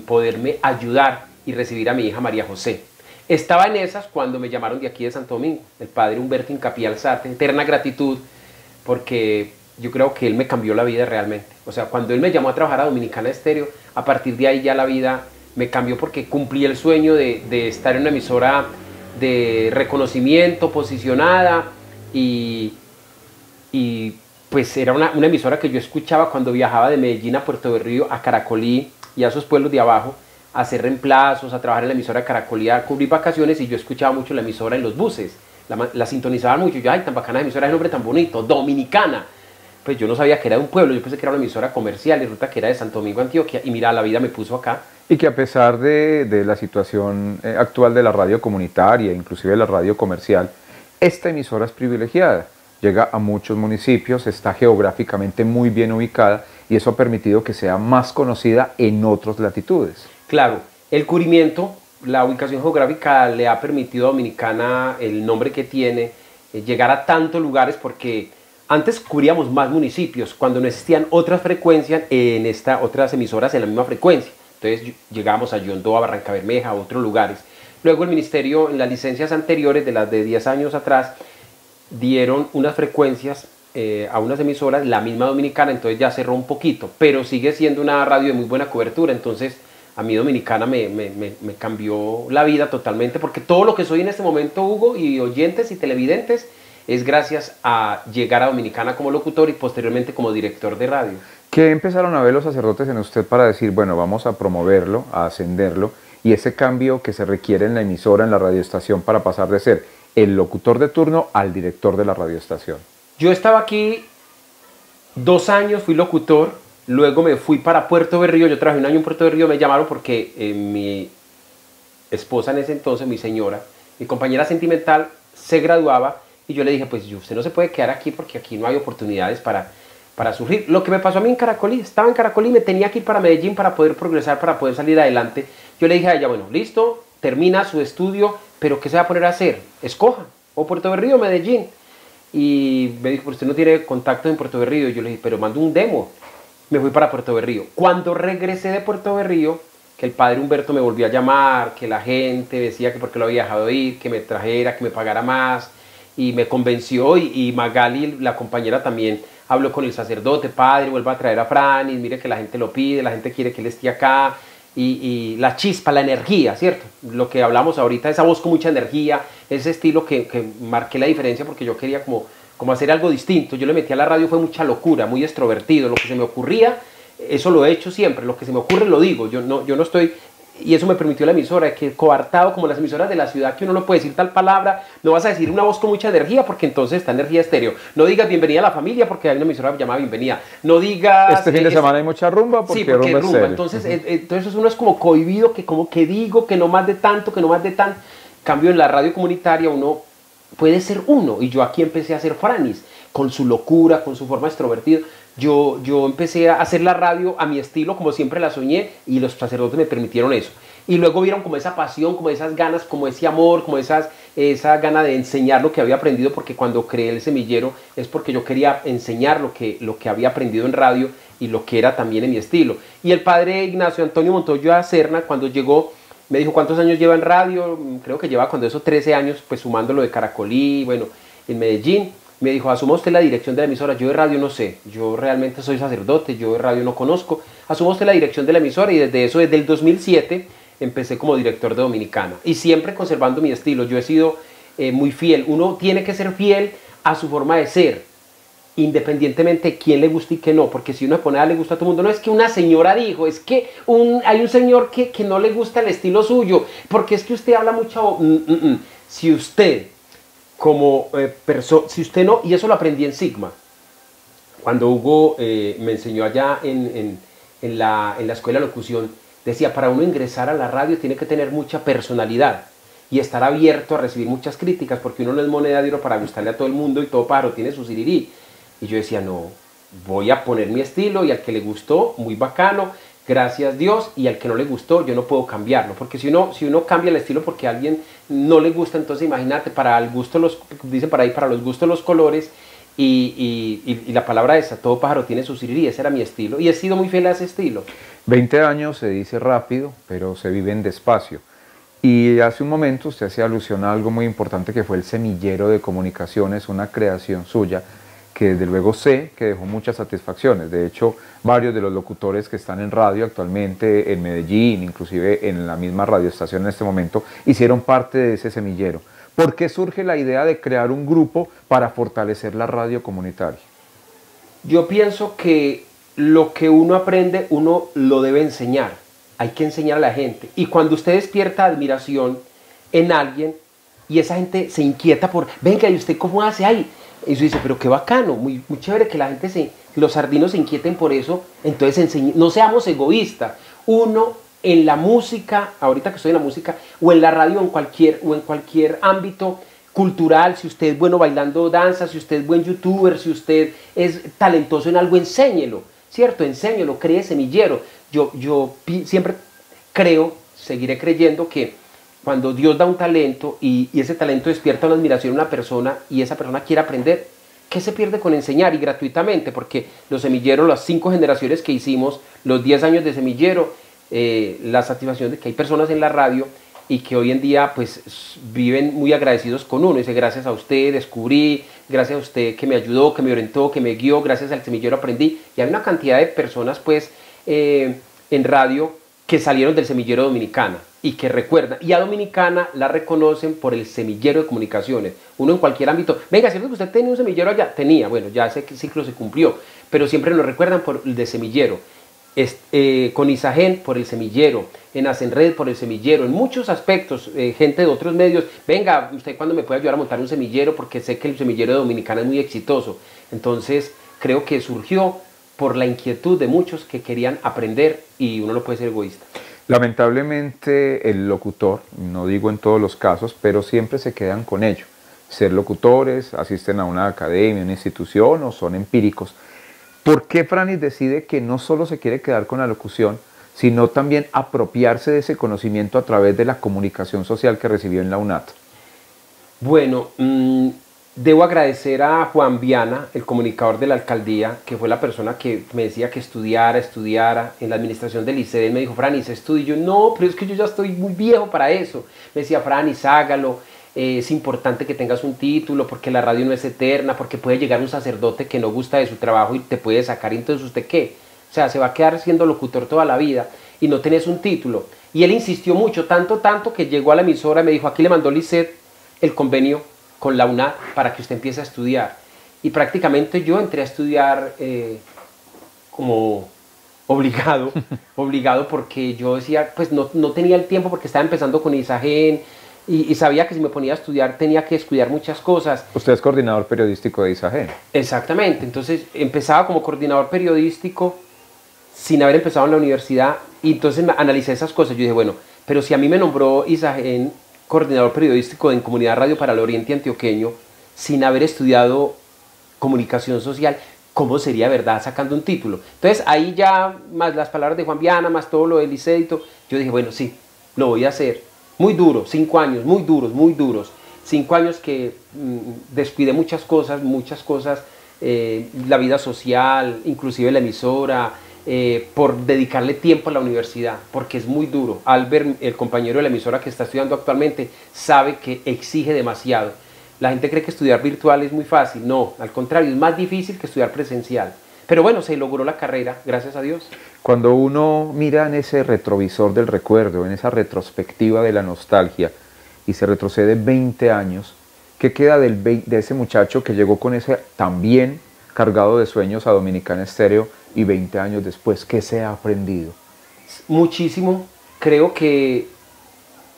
poderme ayudar y recibir a mi hija María José. Estaba en esas cuando me llamaron de aquí de Santo Domingo, el padre Humberto Incapié Alzate, eterna gratitud, porque yo creo que él me cambió la vida realmente. O sea, cuando él me llamó a trabajar a Dominicana Estéreo, a partir de ahí ya la vida me cambió porque cumplí el sueño de estar en una emisora de reconocimiento, posicionada, y pues era una emisora que yo escuchaba cuando viajaba de Medellín a Puerto Berrío, a Caracolí y a esos pueblos de abajo, a hacer reemplazos, a trabajar en la emisora de Caracolí, a cubrir vacaciones, y yo escuchaba mucho la emisora en los buses, la sintonizaban mucho. Yo, ay, tan bacana la emisora, el nombre tan bonito, Dominicana. Pues yo no sabía que era de un pueblo, yo pensé que era una emisora comercial y resulta que era de Santo Domingo, Antioquia, y mira, la vida me puso acá. Y que a pesar de la situación actual de la radio comunitaria, inclusive de la radio comercial, esta emisora es privilegiada. Llega a muchos municipios, está geográficamente muy bien ubicada y eso ha permitido que sea más conocida en otras latitudes. Claro, el cubrimiento, la ubicación geográfica le ha permitido a Dominicana, el nombre que tiene, llegar a tantos lugares, porque antes cubríamos más municipios cuando no existían otras frecuencias otras emisoras en la misma frecuencia. Entonces llegábamos a Yondó, a Barranca Bermeja, a otros lugares. Luego el ministerio, en las licencias anteriores, de las de 10 años atrás, dieron unas frecuencias a unas emisoras, la misma Dominicana, entonces ya cerró un poquito, pero sigue siendo una radio de muy buena cobertura. Entonces a mí Dominicana me cambió la vida totalmente, porque todo lo que soy en este momento, Hugo, y oyentes y televidentes, es gracias a llegar a Dominicana como locutor y posteriormente como director de radio. ¿Qué empezaron a ver los sacerdotes en usted para decir, bueno, vamos a promoverlo, a ascenderlo, y ese cambio que se requiere en la emisora, en la radioestación, para pasar de ser el locutor de turno al director de la radioestación? Yo estaba aquí 2 años, fui locutor, luego me fui para Puerto Berrío, yo trabajé un año en Puerto Berrío, me llamaron porque mi esposa en ese entonces, mi señora, mi compañera sentimental, se graduaba, y yo le dije, pues usted no se puede quedar aquí porque aquí no hay oportunidades para surgir. Lo que me pasó a mí en Caracolí, estaba en Caracolí, me tenía que ir para Medellín para poder progresar, para poder salir adelante. Yo le dije a ella, bueno, listo, termina su estudio, pero ¿qué se va a poner a hacer? Escoja, o Puerto Berrío o Medellín. Y me dijo, pero usted no tiene contacto en Puerto Berrío. Yo le dije, pero mando un demo. Me fui para Puerto Berrío. Cuando regresé de Puerto Berrío, que el padre Humberto me volvió a llamar, que la gente decía que porque lo había dejado ir, que me trajera, que me pagara más, y me convenció, y Magali, la compañera, también habló con el sacerdote, padre, vuelva a traer a Franis, mire que la gente lo pide, la gente quiere que él esté acá, y la chispa, la energía, ¿cierto? Lo que hablamos ahorita, esa voz con mucha energía, ese estilo que marqué la diferencia porque yo quería como hacer algo distinto. Yo le metí a la radio, fue mucha locura, muy extrovertido, lo que se me ocurría, eso lo he hecho siempre, lo que se me ocurre lo digo, yo no estoy... Y eso me permitió la emisora, que coartado como las emisoras de la ciudad, que uno no puede decir tal palabra, no vas a decir una voz con mucha energía porque entonces está energía estéreo. No digas bienvenida a la familia porque hay una emisora llamada Bienvenida. No digas... Este fin de semana hay mucha rumba porque, sí, porque rumba es rumba. serio. Entonces uno es como cohibido, que como que digo, que no más de tanto, que no más de tan... Cambio en la radio comunitaria uno puede ser uno, y yo aquí empecé a ser Franis, con su locura, con su forma extrovertida. Yo empecé a hacer la radio a mi estilo, como siempre la soñé, y los sacerdotes me permitieron eso. Y luego vieron como esa pasión, como esas ganas, como ese amor, como esa gana de enseñar lo que había aprendido, porque cuando creé el semillero es porque yo quería enseñar lo que había aprendido en radio y lo que era también en mi estilo. Y el padre Ignacio Antonio Montoya Serna, cuando llegó, Me dijo, ¿cuántos años lleva en radio? Creo que lleva cuando eso 13 años, pues sumando lo de Caracolí, bueno, en Medellín. Me dijo, asuma usted la dirección de la emisora. Yo de radio no sé, yo realmente soy sacerdote, yo de radio no conozco. Asuma usted la dirección de la emisora, y desde el 2007, empecé como director de Dominicana. Y siempre conservando mi estilo. Yo he sido muy fiel. Uno tiene que ser fiel a su forma de ser, independientemente de quién le gusta y quién no. Porque si uno se pone a le gusta a todo el mundo, no es que una señora dijo, es que hay un señor que no le gusta el estilo suyo, porque es que usted habla mucho. Si usted... si usted no, y eso lo aprendí en Sigma, cuando Hugo me enseñó allá en la escuela de locución, decía, para uno ingresar a la radio tiene que tener mucha personalidad y estar abierto a recibir muchas críticas, porque uno no es moneda de oro para gustarle a todo el mundo y todo pájaro tiene su sirirí. Y yo decía, no, voy a poner mi estilo, y al que le gustó, muy bacano, gracias Dios, y al que no le gustó, yo no puedo cambiarlo, porque si uno cambia el estilo porque a alguien no le gusta, entonces imagínate, para el gusto, dicen por ahí, para los gustos los colores, y la palabra esa, todo pájaro tiene su sirirí, ese era mi estilo, y he sido muy fiel a ese estilo. 20 años se dice rápido, pero se viven despacio. Y hace un momento usted hacía alusión a algo muy importante, que fue el Semillero de Comunicaciones, una creación suya, que desde luego sé que dejó muchas satisfacciones. De hecho, varios de los locutores que están en radio actualmente en Medellín, inclusive en la misma radioestación en este momento, hicieron parte de ese semillero. ¿Por qué surge la idea de crear un grupo para fortalecer la radio comunitaria? Yo pienso que lo que uno aprende, uno lo debe enseñar. Hay que enseñar a la gente. Y cuando usted despierta admiración en alguien, y esa gente se inquieta por, venga, ¿y usted cómo hace ahí? Y usted dice, pero qué bacano, muy chévere que la gente los sardinos se inquieten por eso. Entonces no seamos egoístas. Uno en la música, ahorita que estoy en la música, o en la radio, o en cualquier ámbito cultural, si usted es bueno bailando danza, si usted es buen youtuber, si usted es talentoso en algo, enséñelo, ¿cierto? Enséñelo, cree semillero. Yo siempre creo, seguiré creyendo que cuando Dios da un talento y ese talento despierta una admiración en una persona y esa persona quiere aprender, ¿qué se pierde con enseñar? Y gratuitamente, porque los semilleros, las 5 generaciones que hicimos, los 10 años de semillero, la satisfacción de que hay personas en la radio y que hoy en día pues viven muy agradecidos con uno. Dice, gracias a usted descubrí, gracias a usted que me ayudó, que me orientó, que me guió, gracias al semillero aprendí. Y hay una cantidad de personas pues en radio que salieron del Semillero Dominicana y que recuerdan, y a Dominicana la reconocen por el Semillero de Comunicaciones. Uno en cualquier ámbito, venga, ¿cierto que usted tenía un semillero allá? Tenía, bueno, ya ese ciclo se cumplió, pero siempre nos recuerdan por el de semillero. Con Isagen por el semillero, en Asenred por el semillero, en muchos aspectos, gente de otros medios, venga, ¿usted cuándo me puede ayudar a montar un semillero? Porque sé que el semillero de Dominicana es muy exitoso. Entonces creo que surgió por la inquietud de muchos que querían aprender, y uno no puede ser egoísta. Lamentablemente el locutor, no digo en todos los casos, pero siempre se quedan con ello. Ser locutores, asisten a una academia, una institución, o son empíricos. ¿Por qué Franis decide que no solo se quiere quedar con la locución, sino también apropiarse de ese conocimiento a través de la comunicación social que recibió en la UNAT? Bueno, debo agradecer a Juan Viana, el comunicador de la alcaldía, que fue la persona que me decía que estudiara en la administración del ICED. Él me dijo, Franis, estudia. Y yo, no, pero es que yo ya estoy muy viejo para eso. Me decía, Franis, hágalo. Es importante que tengas un título, porque la radio no es eterna, porque puede llegar un sacerdote que no gusta de su trabajo y te puede sacar. Entonces, ¿usted qué? O sea, se va a quedar siendo locutor toda la vida y no tenés un título. Y él insistió mucho, tanto que llegó a la emisora y me dijo, aquí le mandó Lisset el convenio con la UNAD para que usted empiece a estudiar. Y prácticamente yo entré a estudiar como obligado, porque yo decía, pues no tenía el tiempo, porque estaba empezando con Isagen, y sabía que si me ponía a estudiar tenía que estudiar muchas cosas. Usted es coordinador periodístico de Isagen. Exactamente, entonces empezaba como coordinador periodístico sin haber empezado en la universidad, y entonces analicé esas cosas. Yo dije, bueno, pero si a mí me nombró Isagen coordinador periodístico en Comunidad Radio para el Oriente Antioqueño, sin haber estudiado comunicación social, ¿cómo sería, verdad, sacando un título? Entonces ahí ya, más las palabras de Juan Viana, más todo lo del liceo, yo dije, bueno, sí, lo voy a hacer. Muy duro, 5 años, muy duros. 5 años que descuidé muchas cosas, la vida social, inclusive la emisora, por dedicarle tiempo a la universidad, porque es muy duro. Albert, el compañero de la emisora que está estudiando actualmente, sabe que exige demasiado. La gente cree que estudiar virtual es muy fácil. No, al contrario, es más difícil que estudiar presencial. Pero bueno, se logró la carrera, gracias a Dios. Cuando uno mira en ese retrovisor del recuerdo, en esa retrospectiva de la nostalgia, y se retrocede 20 años, ¿qué queda de ese muchacho que llegó con ese también cargado de sueños a Dominicana Estéreo y 20 años después, qué se ha aprendido? Muchísimo. Creo que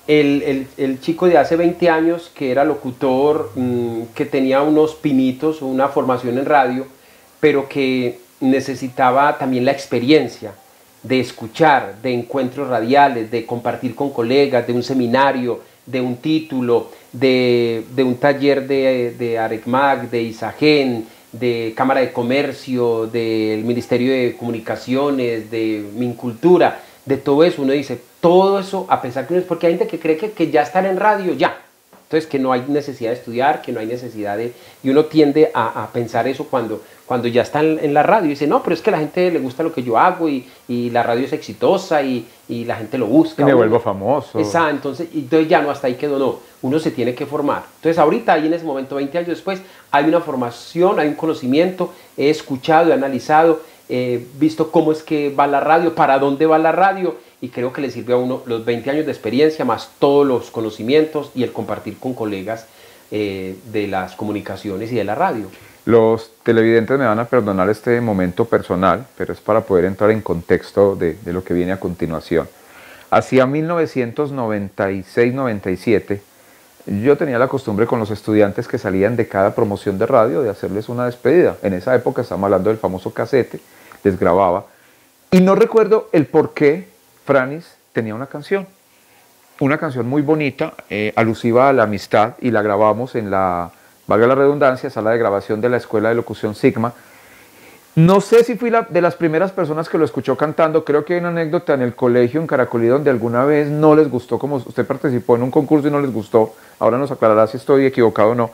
el chico de hace 20 años, que era locutor, que tenía unos pinitos, una formación en radio, pero que necesitaba también la experiencia de escuchar, de encuentros radiales, de compartir con colegas, de un seminario, de un título, de un taller de ARECMAC, de ISAGEN, de Cámara de Comercio, del Ministerio de Comunicaciones, de Mincultura, de todo eso. Uno dice, todo eso, a pesar que uno es, porque hay gente que cree que ya estar en radio, ya. Entonces, que no hay necesidad de estudiar, que no hay necesidad de... Y uno tiende a pensar eso cuando ya está en la radio. Y dice, no, pero es que a la gente le gusta lo que yo hago y la radio es exitosa y la gente lo busca. Y me vuelvo famoso. Exacto, entonces ya no, hasta ahí quedó, no. Uno se tiene que formar. Entonces, ahorita, ahí en ese momento, 20 años después, hay una formación, hay un conocimiento, he escuchado, he analizado, he visto cómo es que va la radio, para dónde va la radio, y creo que le sirve a uno los 20 años de experiencia, más todos los conocimientos y el compartir con colegas de las comunicaciones y de la radio. Los televidentes me van a perdonar este momento personal, pero es para poder entrar en contexto de lo que viene a continuación. Hacia 1996-97, yo tenía la costumbre con los estudiantes que salían de cada promoción de radio de hacerles una despedida. En esa época, estamos hablando del famoso casete, les grababa. Y no recuerdo el por qué Franis tenía una canción muy bonita, alusiva a la amistad, y la grabamos en la, valga la redundancia, sala de grabación de la Escuela de Locución Sigma. No sé si fui de las primeras personas que lo escuchó cantando. Creo que hay una anécdota en el colegio en Caracolí donde alguna vez no les gustó, como usted participó en un concurso y no les gustó. Ahora nos aclarará si estoy equivocado o no.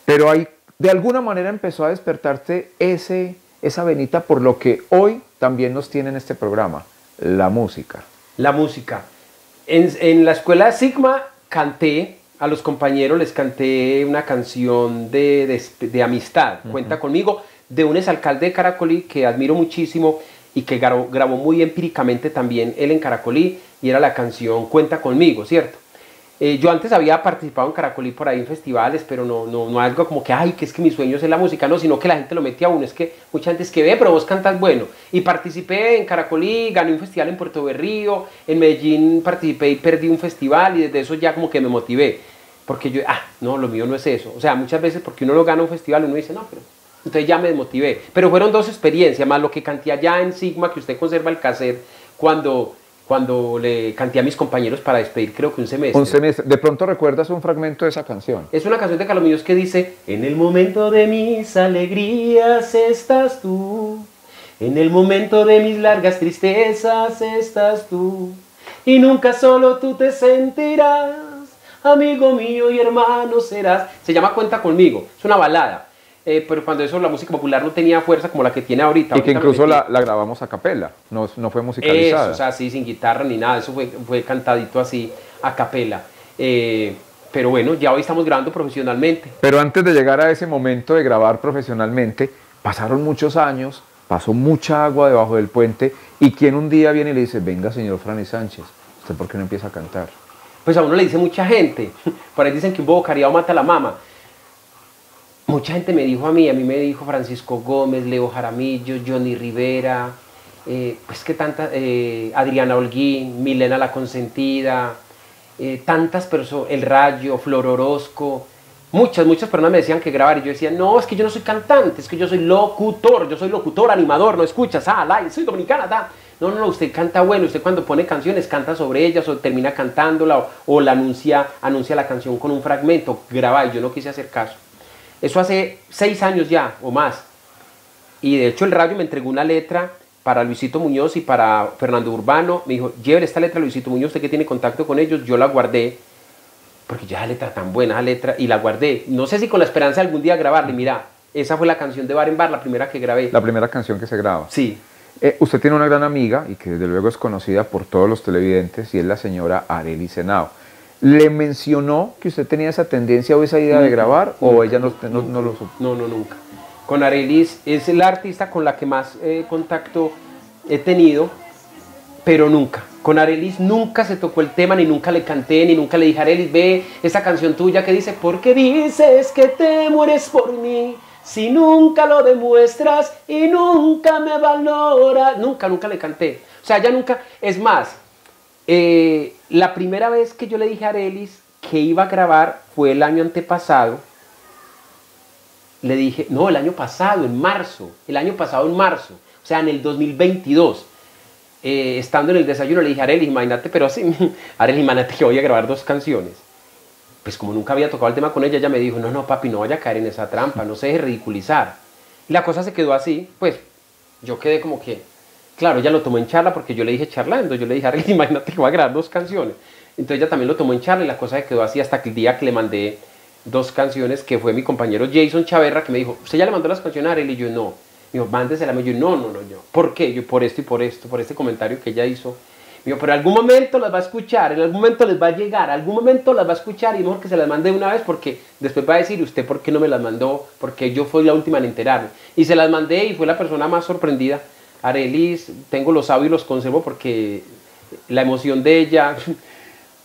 Pero ahí, de alguna manera, empezó a despertarse esa venita por lo que hoy también nos tiene en este programa, la música. La música. En la escuela de Sigma canté, a los compañeros les canté una canción de amistad, Cuenta Conmigo, de un exalcalde de Caracolí que admiro muchísimo y que grabó muy empíricamente también él en Caracolí, y era la canción Cuenta Conmigo, ¿cierto? Yo antes había participado en Caracolí por ahí en festivales, pero no algo como que, ay, que es que mi sueño es la música, no, sino que la gente lo mete a uno. Es que mucha gente es que ve, pero vos cantas bueno. Y participé en Caracolí, gané un festival en Puerto Berrío, en Medellín participé y perdí un festival, y desde eso ya como que me motivé. Porque yo, no, lo mío no es eso. O sea, muchas veces porque uno lo gana un festival, uno dice, no, pero... Entonces ya me desmotivé. Pero fueron dos experiencias, más lo que canté allá en Sigma, que usted conserva el cassette, cuando le canté a mis compañeros para despedir, creo que un semestre. Un semestre. ¿De pronto recuerdas un fragmento de esa canción? Es una canción de Carlos Muñoz que dice: en el momento de mis alegrías estás tú, en el momento de mis largas tristezas estás tú, y nunca solo tú te sentirás, amigo mío y hermano serás. Se llama Cuenta Conmigo, es una balada. Pero cuando eso la música popular no tenía fuerza como la que tiene ahorita. Y que incluso la grabamos a capela, no fue musicalizada. Eso, o sea, sí, sin guitarra ni nada, eso fue cantadito así a capela. Pero bueno, ya hoy estamos grabando profesionalmente. Pero antes de llegar a ese momento de grabar profesionalmente, pasaron muchos años, pasó mucha agua debajo del puente, y quien un día viene y le dice: venga, señor Franis Sánchez, ¿usted por qué no empieza a cantar? Pues a uno le dice mucha gente, por ahí dicen que un bobo cariado mata a la mama. Mucha gente me dijo a mí me dijo Francisco Gómez, Leo Jaramillo, Johnny Rivera, pues que tanta, Adriana Holguín, Milena la Consentida, tantas personas, El Rayo, Flor Orozco, muchas personas me decían que grabar, y yo decía: no, es que yo no soy cantante, es que yo soy locutor, animador, no escuchas, soy dominicana, No, usted canta bueno, usted cuando pone canciones canta sobre ellas o termina cantándola o la anuncia la canción con un fragmento, graba, y yo no quise hacer caso. Eso hace 6 años ya o más, y de hecho El Rayo me entregó una letra para Luisito Muñoz y para Fernando Urbano. Me dijo: llévele esta letra a Luisito Muñoz, usted que tiene contacto con ellos. Yo la guardé, porque ya la letra tan buena, la letra, y la guardé. No sé si con la esperanza de algún día grabarla. Mira, esa fue la canción de Bar en Bar, la primera que grabé. La primera canción que se graba. Sí. Usted tiene una gran amiga y que desde luego es conocida por todos los televidentes y es la señora Arelis Henao. ¿Le mencionó que usted tenía esa tendencia o esa idea de grabar o ella no lo supo? No, nunca. Con Arelis es la artista con la que más contacto he tenido, pero nunca. Con Arelis nunca se tocó el tema, ni nunca le canté, ni nunca le dije, Arelis, ve esa canción tuya que dice, ¿por qué dices que te mueres por mí? Si nunca lo demuestras y nunca me valoras. Nunca le canté. O sea, ya nunca. Es más, la primera vez que yo le dije a Arelis que iba a grabar fue el año antepasado. Le dije, no, el año pasado, en marzo. O sea, en el 2022. Estando en el desayuno le dije a Arelis, imagínate, pero así, Arelis, imagínate que voy a grabar 2 canciones. Pues como nunca había tocado el tema con ella, ella me dijo, no, papi, no vaya a caer en esa trampa, no se deje ridiculizar. Y la cosa se quedó así, pues yo quedé como que, claro, ella lo tomó en charla porque yo le dije charlando, yo le dije, Arelis, imagínate que voy a grabar 2 canciones. Entonces ella también lo tomó en charla y la cosa se quedó así hasta que el día que le mandé 2 canciones, que fue mi compañero Jason Chaverra, que me dijo, ¿usted ya le mandó las canciones a Arelis? Y yo, no. Me dijo, mándesela. Y yo, no, yo. ¿Por qué? Yo, por esto y por esto, por este comentario que ella hizo. Me dijo, pero en algún momento las va a escuchar, en algún momento les va a llegar, en algún momento las va a escuchar y mejor que se las mande una vez porque después va a decir, ¿usted por qué no me las mandó? Porque yo fui la última en enterarme. Y se las mandé y fue la persona más sorprendida. Arelis, tengo los audios y los conservo porque la emoción de ella,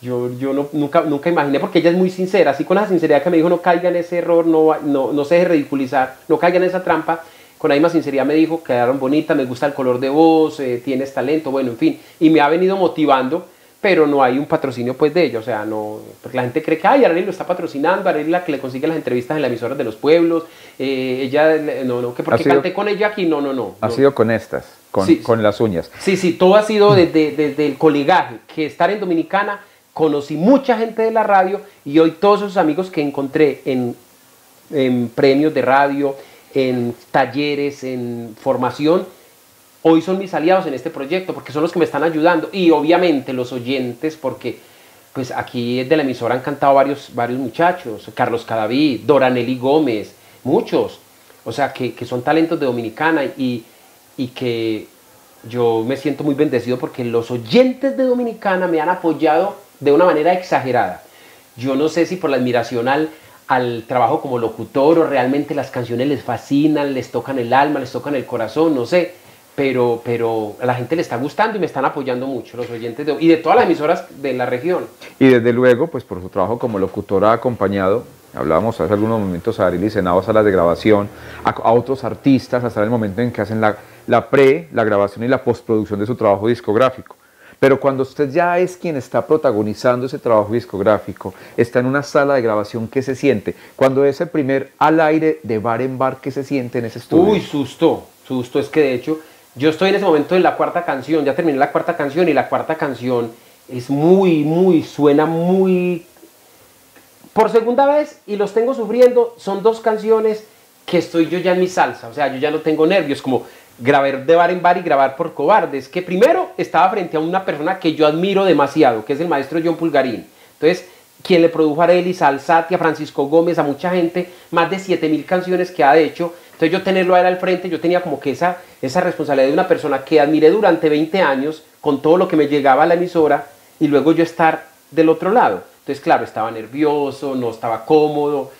yo nunca imaginé, porque ella es muy sincera, así con la sinceridad que me dijo, no caiga en ese error, no se deje ridiculizar, no caiga en esa trampa. Con la misma sinceridad me dijo, quedaron bonitas, me gusta el color de voz, tienes talento, bueno, en fin. Y me ha venido motivando, pero no hay un patrocinio pues de ella, o sea, no, porque la gente cree que, ay, Arelis lo está patrocinando, Arelis la que le consigue las entrevistas en las emisoras de los pueblos, ella, no, que porque canté con ella aquí, no. Ha sido con estas, con las uñas. Sí, todo ha sido desde el colegaje, que estar en Dominicana, conocí mucha gente de la radio y hoy todos esos amigos que encontré en premios de radio, en talleres, en formación, hoy son mis aliados en este proyecto porque son los que me están ayudando y obviamente los oyentes porque pues aquí de la emisora han cantado varios muchachos, Carlos Cadavid, Doranelli Gómez, muchos, o sea que son talentos de Dominicana y que yo me siento muy bendecido porque los oyentes de Dominicana me han apoyado de una manera exagerada. Yo no sé si por la admiración al trabajo como locutor o realmente las canciones les fascinan, les tocan el alma, les tocan el corazón, no sé, pero a la gente le está gustando y me están apoyando mucho los oyentes y de todas las emisoras de la región. Y desde luego, pues por su trabajo como locutora ha acompañado, hablábamos hace algunos momentos a Arelis Henao a salas de grabación, a otros artistas hasta el momento en que hacen la grabación y la postproducción de su trabajo discográfico. Pero cuando usted ya es quien está protagonizando ese trabajo discográfico, está en una sala de grabación, ¿qué se siente? Cuando es el primer al aire de bar en bar, ¿qué se siente en ese estudio? Uy, susto, es que de hecho yo estoy en ese momento en la 4ª canción, ya terminé la 4ª canción y la 4ª canción es suena muy... Por segunda vez, y los tengo sufriendo, son 2 canciones que estoy yo ya en mi salsa, o sea, yo ya no tengo nervios, como grabar de bar en bar y grabar por cobardes, que primero estaba frente a una persona que yo admiro demasiado, que es el maestro John Pulgarín. Entonces, quien le produjo a Arelis, a Alzati, a Francisco Gómez, a mucha gente, más de 7.000 canciones que ha hecho. Entonces yo tenerlo a él al frente, yo tenía como que esa responsabilidad de una persona que admiré durante 20 años, con todo lo que me llegaba a la emisora, y luego yo estar del otro lado. Entonces, claro, estaba nervioso, no estaba cómodo,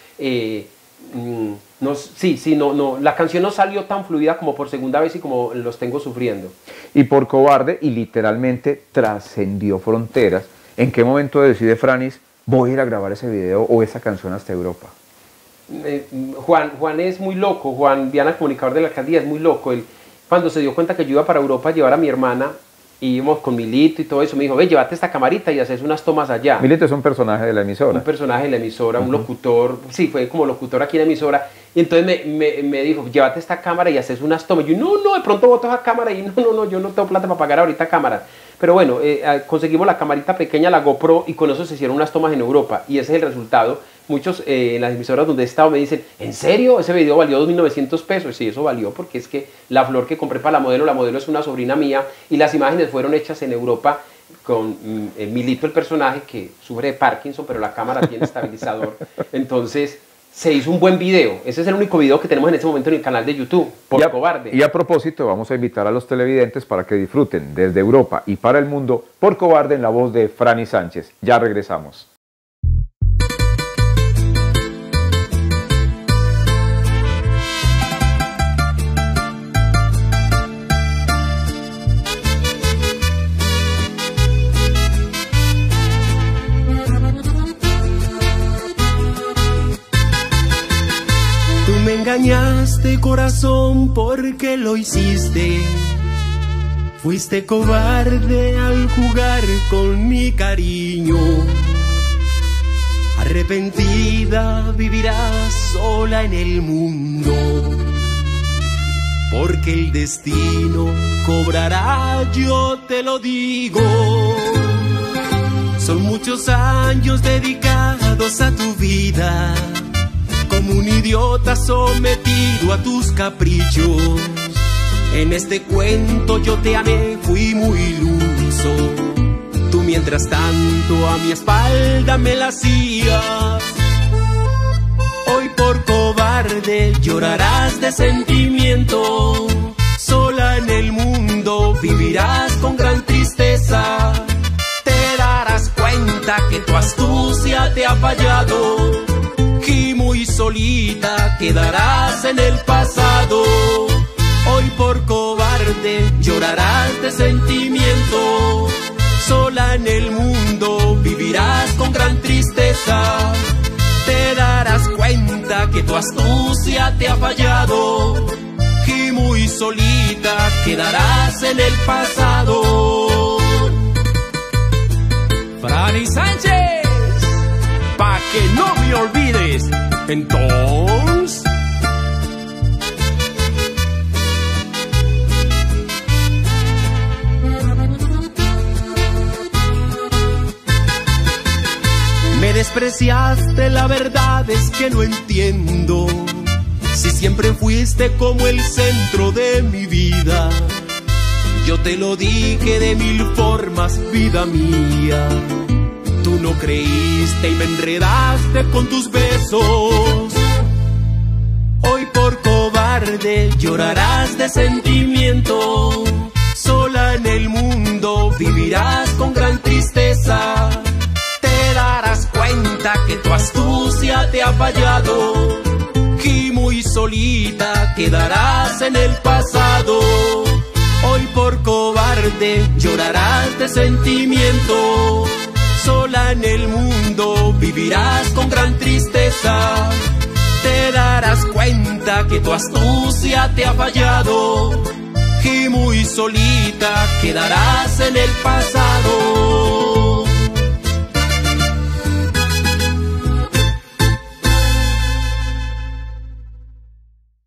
la canción no salió tan fluida como por segunda vez y como los tengo sufriendo. Y por cobarde, y literalmente trascendió fronteras, ¿en qué momento decide Franis, voy a ir a grabar ese video o esa canción hasta Europa? Juan es muy loco, Juan Viana, el comunicador de la alcaldía, es muy loco. Él, cuando se dio cuenta que yo iba para Europa a llevar a mi hermana, íbamos con Milito y todo eso, me dijo, ve, llévate esta camarita y haces unas tomas allá. Milito es un personaje de la emisora. Un personaje de la emisora, un locutor, sí, fue como locutor aquí en la emisora. Y entonces me dijo, llévate esta cámara y haces unas tomas. Y yo, no, de pronto boto esa cámara y no, yo no tengo plata para pagar ahorita cámara. Pero bueno, conseguimos la camarita pequeña, la GoPro, y con eso se hicieron unas tomas en Europa. Y ese es el resultado. Muchos en las emisoras donde he estado me dicen, ¿en serio? Ese video valió 2.900 pesos. Sí, eso valió porque es que la flor que compré para la modelo es una sobrina mía y las imágenes fueron hechas en Europa con Milito, el personaje que sufre de Parkinson, pero la cámara tiene estabilizador. Entonces, se hizo un buen video. Ese es el único video que tenemos en este momento en el canal de YouTube, por Cobarde. Y a propósito, vamos a invitar a los televidentes para que disfruten desde Europa y para el mundo Por Cobarde en la voz de Franny Sánchez. Ya regresamos. Me engañaste, corazón, porque lo hiciste. Fuiste cobarde al jugar con mi cariño. Arrepentida vivirás sola en el mundo, porque el destino cobrará, yo te lo digo. Son muchos años dedicados a tu vida, como un idiota sometido a tus caprichos. En este cuento yo te amé, fui muy iluso. Tú mientras tanto a mi espalda me la hacías. Hoy por cobarde llorarás de sentimiento. Sola en el mundo vivirás con gran tristeza. Te darás cuenta que tu astucia te ha fallado, y muy solita quedarás en el pasado. Hoy por cobarde llorarás de sentimiento. Sola en el mundo vivirás con gran tristeza. Te darás cuenta que tu astucia te ha fallado, y muy solita quedarás en el pasado. Franny Sánchez, pa' que no me olvides, entonces. Me despreciaste, la verdad es que no entiendo. Si siempre fuiste como el centro de mi vida, yo te lo dije de mil formas, vida mía. Tú no creíste y me enredaste con tus besos. Hoy por cobarde llorarás de sentimiento. Sola en el mundo vivirás con gran tristeza. Te darás cuenta que tu astucia te ha fallado, y muy solita quedarás en el pasado. Hoy por cobarde llorarás de sentimiento. Sola en el mundo vivirás con gran tristeza. Te darás cuenta que tu astucia te ha fallado, y muy solita quedarás en el pasado.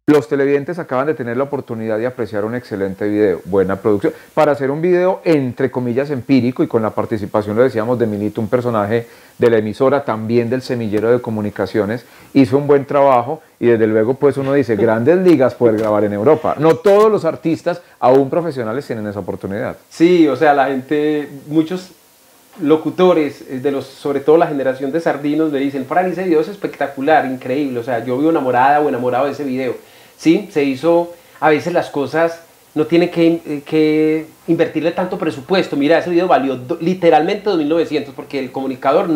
Los televidentes acaban de tener la oportunidad de apreciar un excelente video, buena producción, para hacer un video entre comillas empírico y con la participación, lo decíamos, de Milito, un personaje de la emisora, también del Semillero de Comunicaciones. Hizo un buen trabajo y desde luego pues uno dice, grandes ligas poder grabar en Europa. No todos los artistas, aún profesionales, tienen esa oportunidad. Sí, o sea, la gente, muchos locutores, sobre todo la generación de sardinos, me dicen, Franny, ese video es espectacular, increíble, o sea, yo vivo enamorada o enamorado de ese video. Sí, se hizo, a veces las cosas no tienen que invertirle tanto presupuesto. Mira, ese video valió literalmente 2.900 porque el comunicador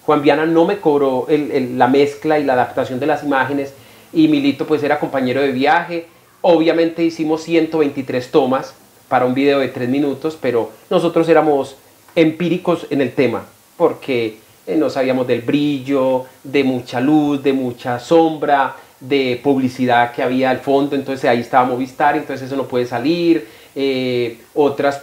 Juan Viana no me cobró la mezcla y la adaptación de las imágenes, y Milito pues era compañero de viaje. Obviamente hicimos 123 tomas para un video de 3 minutos, pero nosotros éramos empíricos en el tema, porque no sabíamos del brillo, de mucha luz, de mucha sombra, de publicidad que había al fondo. Entonces ahí estaba Movistar, entonces eso no puede salir, otras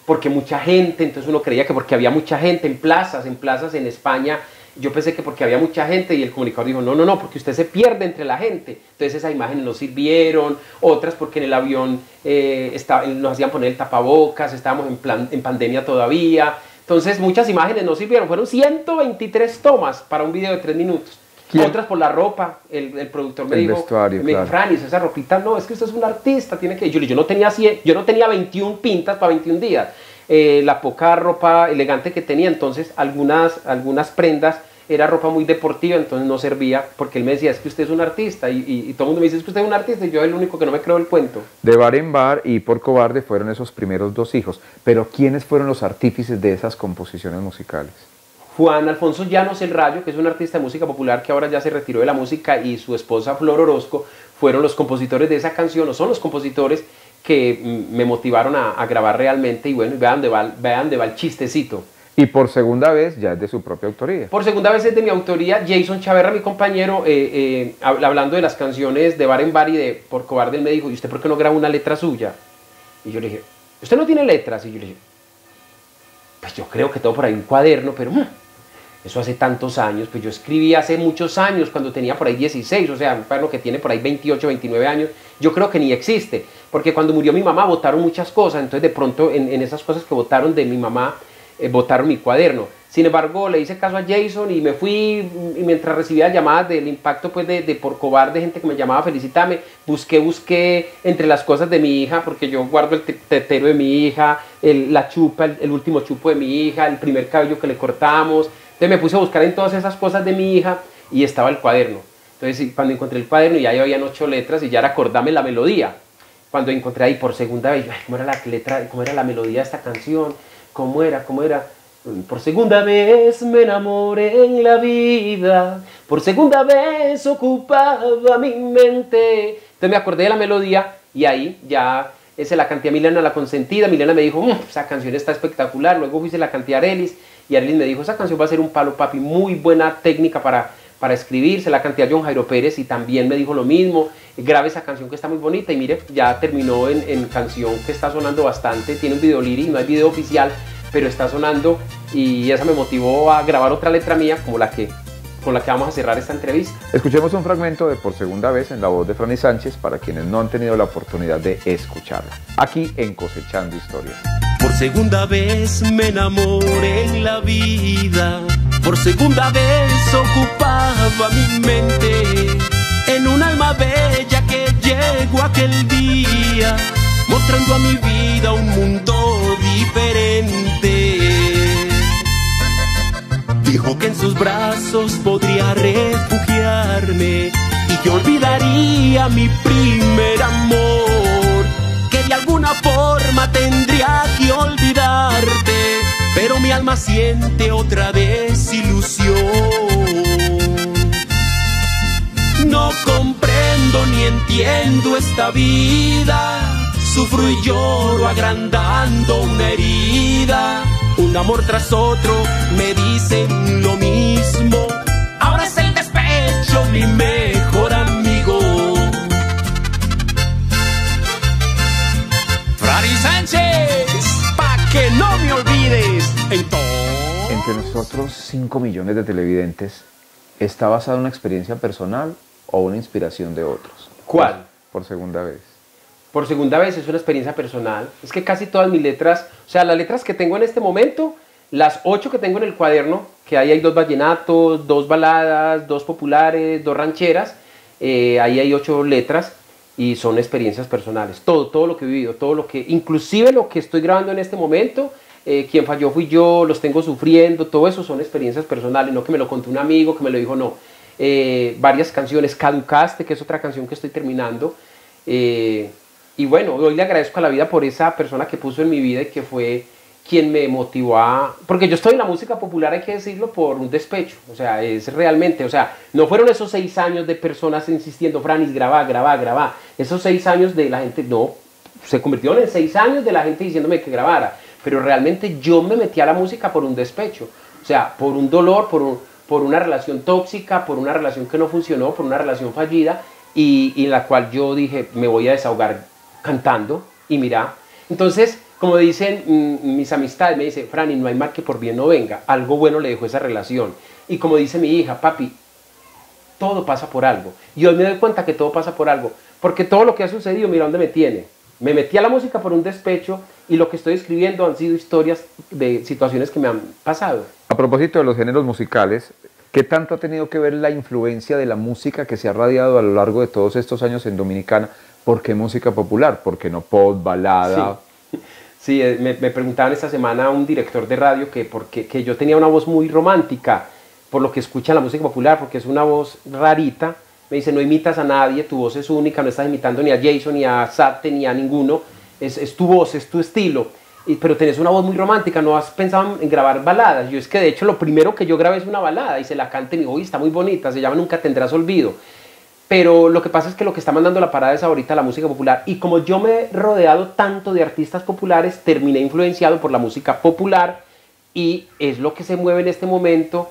porque mucha gente, entonces uno creía que porque había mucha gente en plazas en España, yo pensé que porque había mucha gente, y el comunicador dijo, no, porque usted se pierde entre la gente. Entonces esas imágenes no sirvieron, otras porque en el avión nos hacían poner el tapabocas, estábamos en pandemia todavía, entonces muchas imágenes no sirvieron. Fueron 123 tomas para un video de 3 minutos. ¿Quién? Otras por la ropa, el productor me dijo, claro. Franny, esa ropita no, es que usted es un artista, tiene que... Yo no tenía 21 pintas para 21 días, la poca ropa elegante que tenía, entonces algunas prendas era ropa muy deportiva, entonces no servía, porque él me decía, es que usted es un artista, y todo el mundo me dice, es que usted es un artista, y yo el único que no me creo el cuento. De bar en bar y por cobarde fueron esos primeros 2 hijos, pero ¿quiénes fueron los artífices de esas composiciones musicales? Juan Alfonso Llanos El Rayo, que es un artista de música popular que ahora ya se retiró de la música, y su esposa Flor Orozco fueron los compositores de esa canción, o son los compositores que me motivaron a grabar realmente. Y bueno, vean dónde va el chistecito. Y por segunda vez ya es de su propia autoría. Por segunda vez es de mi autoría. Jason Chaverra, mi compañero, hablando de las canciones de Bar en Bar y de Por Cobarde, él me dijo, ¿y usted por qué no graba una letra suya? Y yo le dije, ¿usted no tiene letras? Y yo le dije, pues yo creo que tengo por ahí un cuaderno, pero eso hace tantos años. Pues yo escribí hace muchos años, cuando tenía por ahí 16, o sea, un cuaderno que tiene por ahí 28, 29 años, yo creo que ni existe, porque cuando murió mi mamá votaron muchas cosas, entonces de pronto en esas cosas que votaron de mi mamá, votaron mi cuaderno. Sin embargo, le hice caso a Jason y me fui, y mientras recibía llamadas del impacto pues de Por Cobarde, gente que me llamaba, felicítame, busqué entre las cosas de mi hija, porque yo guardo el tetero de mi hija, la chupa, el último chupo de mi hija, el primer cabello que le cortamos. Entonces me puse a buscar en todas esas cosas de mi hija y estaba el cuaderno. Entonces cuando encontré el cuaderno ya habían 8 letras y ya era acordarme la melodía. Cuando encontré ahí por segunda vez, ¿cómo era la letra, cómo era la melodía de esta canción? ¿Cómo era? Por segunda vez me enamoré en la vida, por segunda vez ocupaba mi mente. Entonces me acordé de la melodía y ahí ya se la canté a Milena La Consentida. Milena me dijo, esa canción está espectacular. Luego fui y se la canté a Arelis y Arelis me dijo, esa canción va a ser un palo, papi, muy buena técnica para escribir. Se la canté a John Jairo Pérez y también me dijo lo mismo, grabe esa canción que está muy bonita. Y mire, ya terminó en canción que está sonando bastante, tiene un video lyric, no hay video oficial, pero está sonando, y esa me motivó a grabar otra letra mía con la que vamos a cerrar esta entrevista. Escuchemos un fragmento de Por Segunda Vez en la voz de Franny Sánchez para quienes no han tenido la oportunidad de escucharla, aquí en Cosechando Historias. Por segunda vez me enamoré en la vida, por segunda vez ocupaba mi mente, en un alma bella que llegó aquel día, mostrando a mi vida un mundo diferente. Dijo que en sus brazos podría refugiarme y que olvidaría mi primer amor, que de alguna forma tendría que olvidarte, pero mi alma siente otra desilusión. No comprendo ni entiendo esta vida, sufro y lloro agrandando una herida. Un amor tras otro me dicen lo mismo. Ahora es el despecho mi mejor amigo. Franny Sánchez, pa' que no me olvides en todo. Entre nosotros 5 millones de televidentes, ¿está basada en una experiencia personal o una inspiración de otros? ¿Cuál? Por segunda vez. Por segunda vez es una experiencia personal. Es que casi todas mis letras, o sea, las letras que tengo en este momento, las 8 que tengo en el cuaderno, que ahí hay 2 vallenatos, 2 baladas, 2 populares, 2 rancheras, ahí hay 8 letras y son experiencias personales. Todo lo que he vivido, inclusive lo que estoy grabando en este momento, quien falló fui yo, los tengo sufriendo, todo eso son experiencias personales, no que me lo contó un amigo, que me lo dijo, no. Varias canciones, Caducaste, que es otra canción que estoy terminando, y bueno, hoy le agradezco a la vida por esa persona que puso en mi vida y que fue quien me motivó a... Porque yo estoy en la música popular, hay que decirlo, por un despecho. O sea, es realmente... O sea, no fueron esos 6 años de personas insistiendo, Franis, graba. Esos 6 años de la gente, no, se convirtieron en 6 años de la gente diciéndome que grabara. Pero realmente yo me metí a la música por un despecho. O sea, por un dolor, por una relación tóxica, por una relación que no funcionó, por una relación fallida, y en la cual yo dije, me voy a desahogar cantando, y mira, entonces, como dicen mis amistades, me dice, Franny, no hay mal que por bien no venga, algo bueno le dejó esa relación, y como dice mi hija, papi, todo pasa por algo, y hoy me doy cuenta que todo pasa por algo, porque todo lo que ha sucedido, mira dónde me tiene, me metí a la música por un despecho, y lo que estoy escribiendo han sido historias de situaciones que me han pasado. A propósito de los géneros musicales, ¿qué tanto ha tenido que ver la influencia de la música que se ha radiado a lo largo de todos estos años en Dominicana? ¿Por qué música popular? ¿Por qué no pop, balada? Sí, me preguntaban esta semana un director de radio que yo tenía una voz muy romántica. por lo que escuchan la música popular, porque es una voz rarita. Me dice, no imitas a nadie, tu voz es única, no estás imitando ni a Jason, ni a Sate, ni a ninguno, es tu voz, es tu estilo, pero tenés una voz muy romántica, no has pensado en grabar baladas. Yo es que de hecho lo primero que yo grabé es una balada y se la canté y me dijo, uy, está muy bonita, se llama Nunca Tendrás Olvido. Pero lo que pasa es que lo que está mandando la parada es ahorita la música popular, y como yo me he rodeado tanto de artistas populares, terminé influenciado por la música popular, y es lo que se mueve en este momento.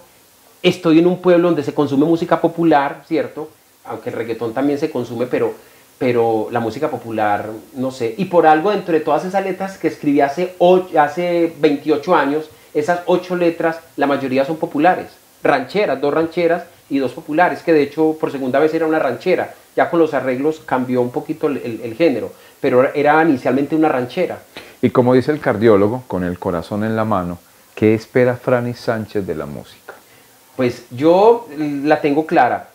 Estoy en un pueblo donde se consume música popular, ¿cierto? Aunque el reggaetón también se consume, pero la música popular, no sé. Y por algo, dentro de todas esas letras que escribí hace 28 años, esas 8 letras, la mayoría son populares. Rancheras, 2 rancheras y 2 populares, que de hecho por segunda vez era una ranchera. Ya con los arreglos cambió un poquito el género, pero era inicialmente una ranchera. Y como dice el cardiólogo, con el corazón en la mano, ¿qué espera Franis Sánchez de la música? Pues yo la tengo clara.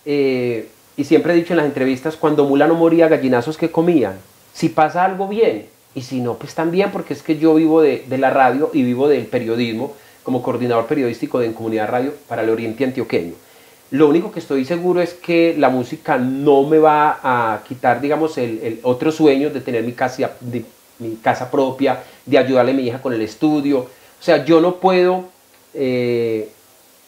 Y siempre he dicho en las entrevistas, cuando mula no moría, gallinazos que comían. Si pasa algo, bien, y si no, pues también, porque es que yo vivo de la radio y vivo del periodismo como coordinador periodístico de En Comunidad Radio para el Oriente Antioqueño. Lo único que estoy seguro es que la música no me va a quitar, digamos, el otro sueño de tener mi casa propia, de ayudarle a mi hija con el estudio. O sea, yo no puedo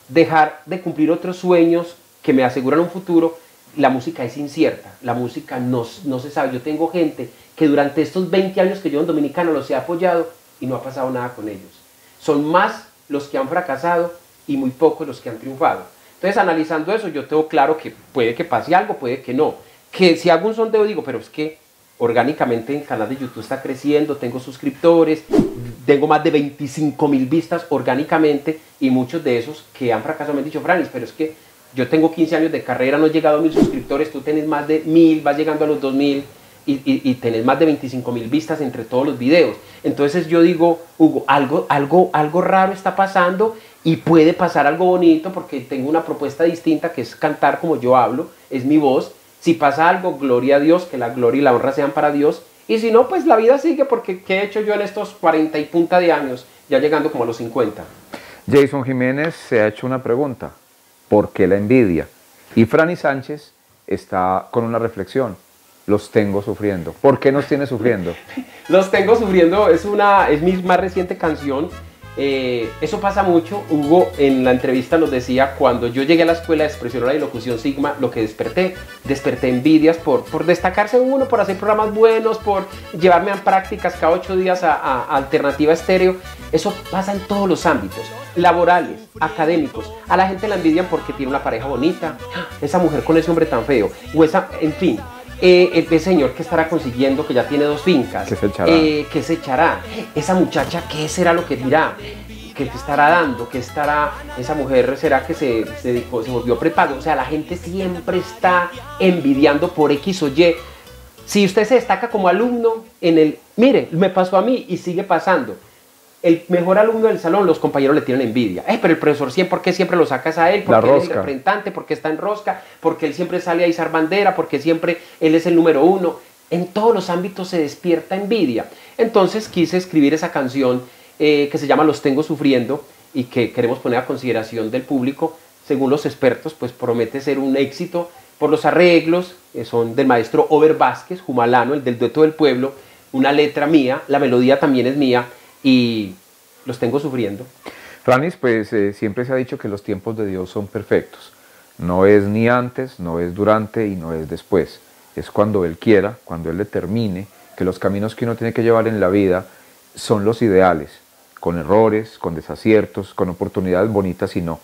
dejar de cumplir otros sueños que me aseguran un futuro. La música es incierta, la música no se sabe. Yo tengo gente que durante estos 20 años que yo en Dominicana los he apoyado y no ha pasado nada con ellos. Son más los que han fracasado y muy pocos los que han triunfado. Entonces, analizando eso, yo tengo claro que puede que pase algo, puede que no. Que si hago un sondeo digo, pero es que orgánicamente el canal de YouTube está creciendo, tengo suscriptores, tengo más de 25.000 vistas orgánicamente, y muchos de esos que han fracasado me han dicho, Franis, pero es que yo tengo 15 años de carrera, no he llegado a 1.000 suscriptores, tú tenés más de 1.000, vas llegando a los 2.000 y tenés más de 25.000 vistas entre todos los videos. Entonces yo digo, Hugo, algo raro está pasando, y puede pasar algo bonito porque tengo una propuesta distinta, que es cantar como yo hablo, es mi voz. Si pasa algo, gloria a Dios, que la gloria y la honra sean para Dios. Y si no, pues la vida sigue, porque ¿qué he hecho yo en estos 40 y punta de años, ya llegando como a los 50? Jason Jiménez se ha hecho una pregunta. ¿Por qué la envidia? Y Franis Sánchez está con una reflexión. Los tengo sufriendo. ¿Por qué nos tiene sufriendo? Los tengo sufriendo es mi más reciente canción. Eso pasa mucho. Hugo en la entrevista nos decía, cuando yo llegué a la escuela de expresión oral y locución Sigma, lo que desperté envidias por destacarse uno, por hacer programas buenos, por llevarme a prácticas cada 8 días a Alternativa Estéreo. Eso pasa en todos los ámbitos, laborales, académicos. A la gente la envidian porque tiene una pareja bonita, esa mujer con ese hombre tan feo, o esa, en fin. El señor que estará consiguiendo, que ya tiene 2 fincas. ¿Qué se echará? ¿Qué se echará? Esa muchacha, ¿qué será lo que dirá? ¿Qué estará dando? ¿Qué estará? Esa mujer, ¿será que se volvió prepago? O sea, la gente siempre está envidiando por X o Y. Si usted se destaca como alumno mire, me pasó a mí y sigue pasando. El mejor alumno del salón, los compañeros le tienen envidia. Pero el profesor, ¿por qué siempre lo sacas a él? Porque él es el representante, porque está en rosca, porque él siempre sale a izar bandera, porque siempre él es el número 1. En todos los ámbitos se despierta envidia. Entonces quise escribir esa canción que se llama Los Tengo Sufriendo, y que queremos poner a consideración del público. Según los expertos, pues promete ser un éxito por los arreglos, que son del maestro Over Vázquez, Jumalano, el del Dueto del Pueblo, una letra mía, la melodía también es mía, y los tengo sufriendo. Franis, pues siempre se ha dicho que los tiempos de Dios son perfectos. No es ni antes, no es durante y no es después. Es cuando Él quiera, cuando Él determine que los caminos que uno tiene que llevar en la vida son los ideales, con errores, con desaciertos, con oportunidades bonitas y no.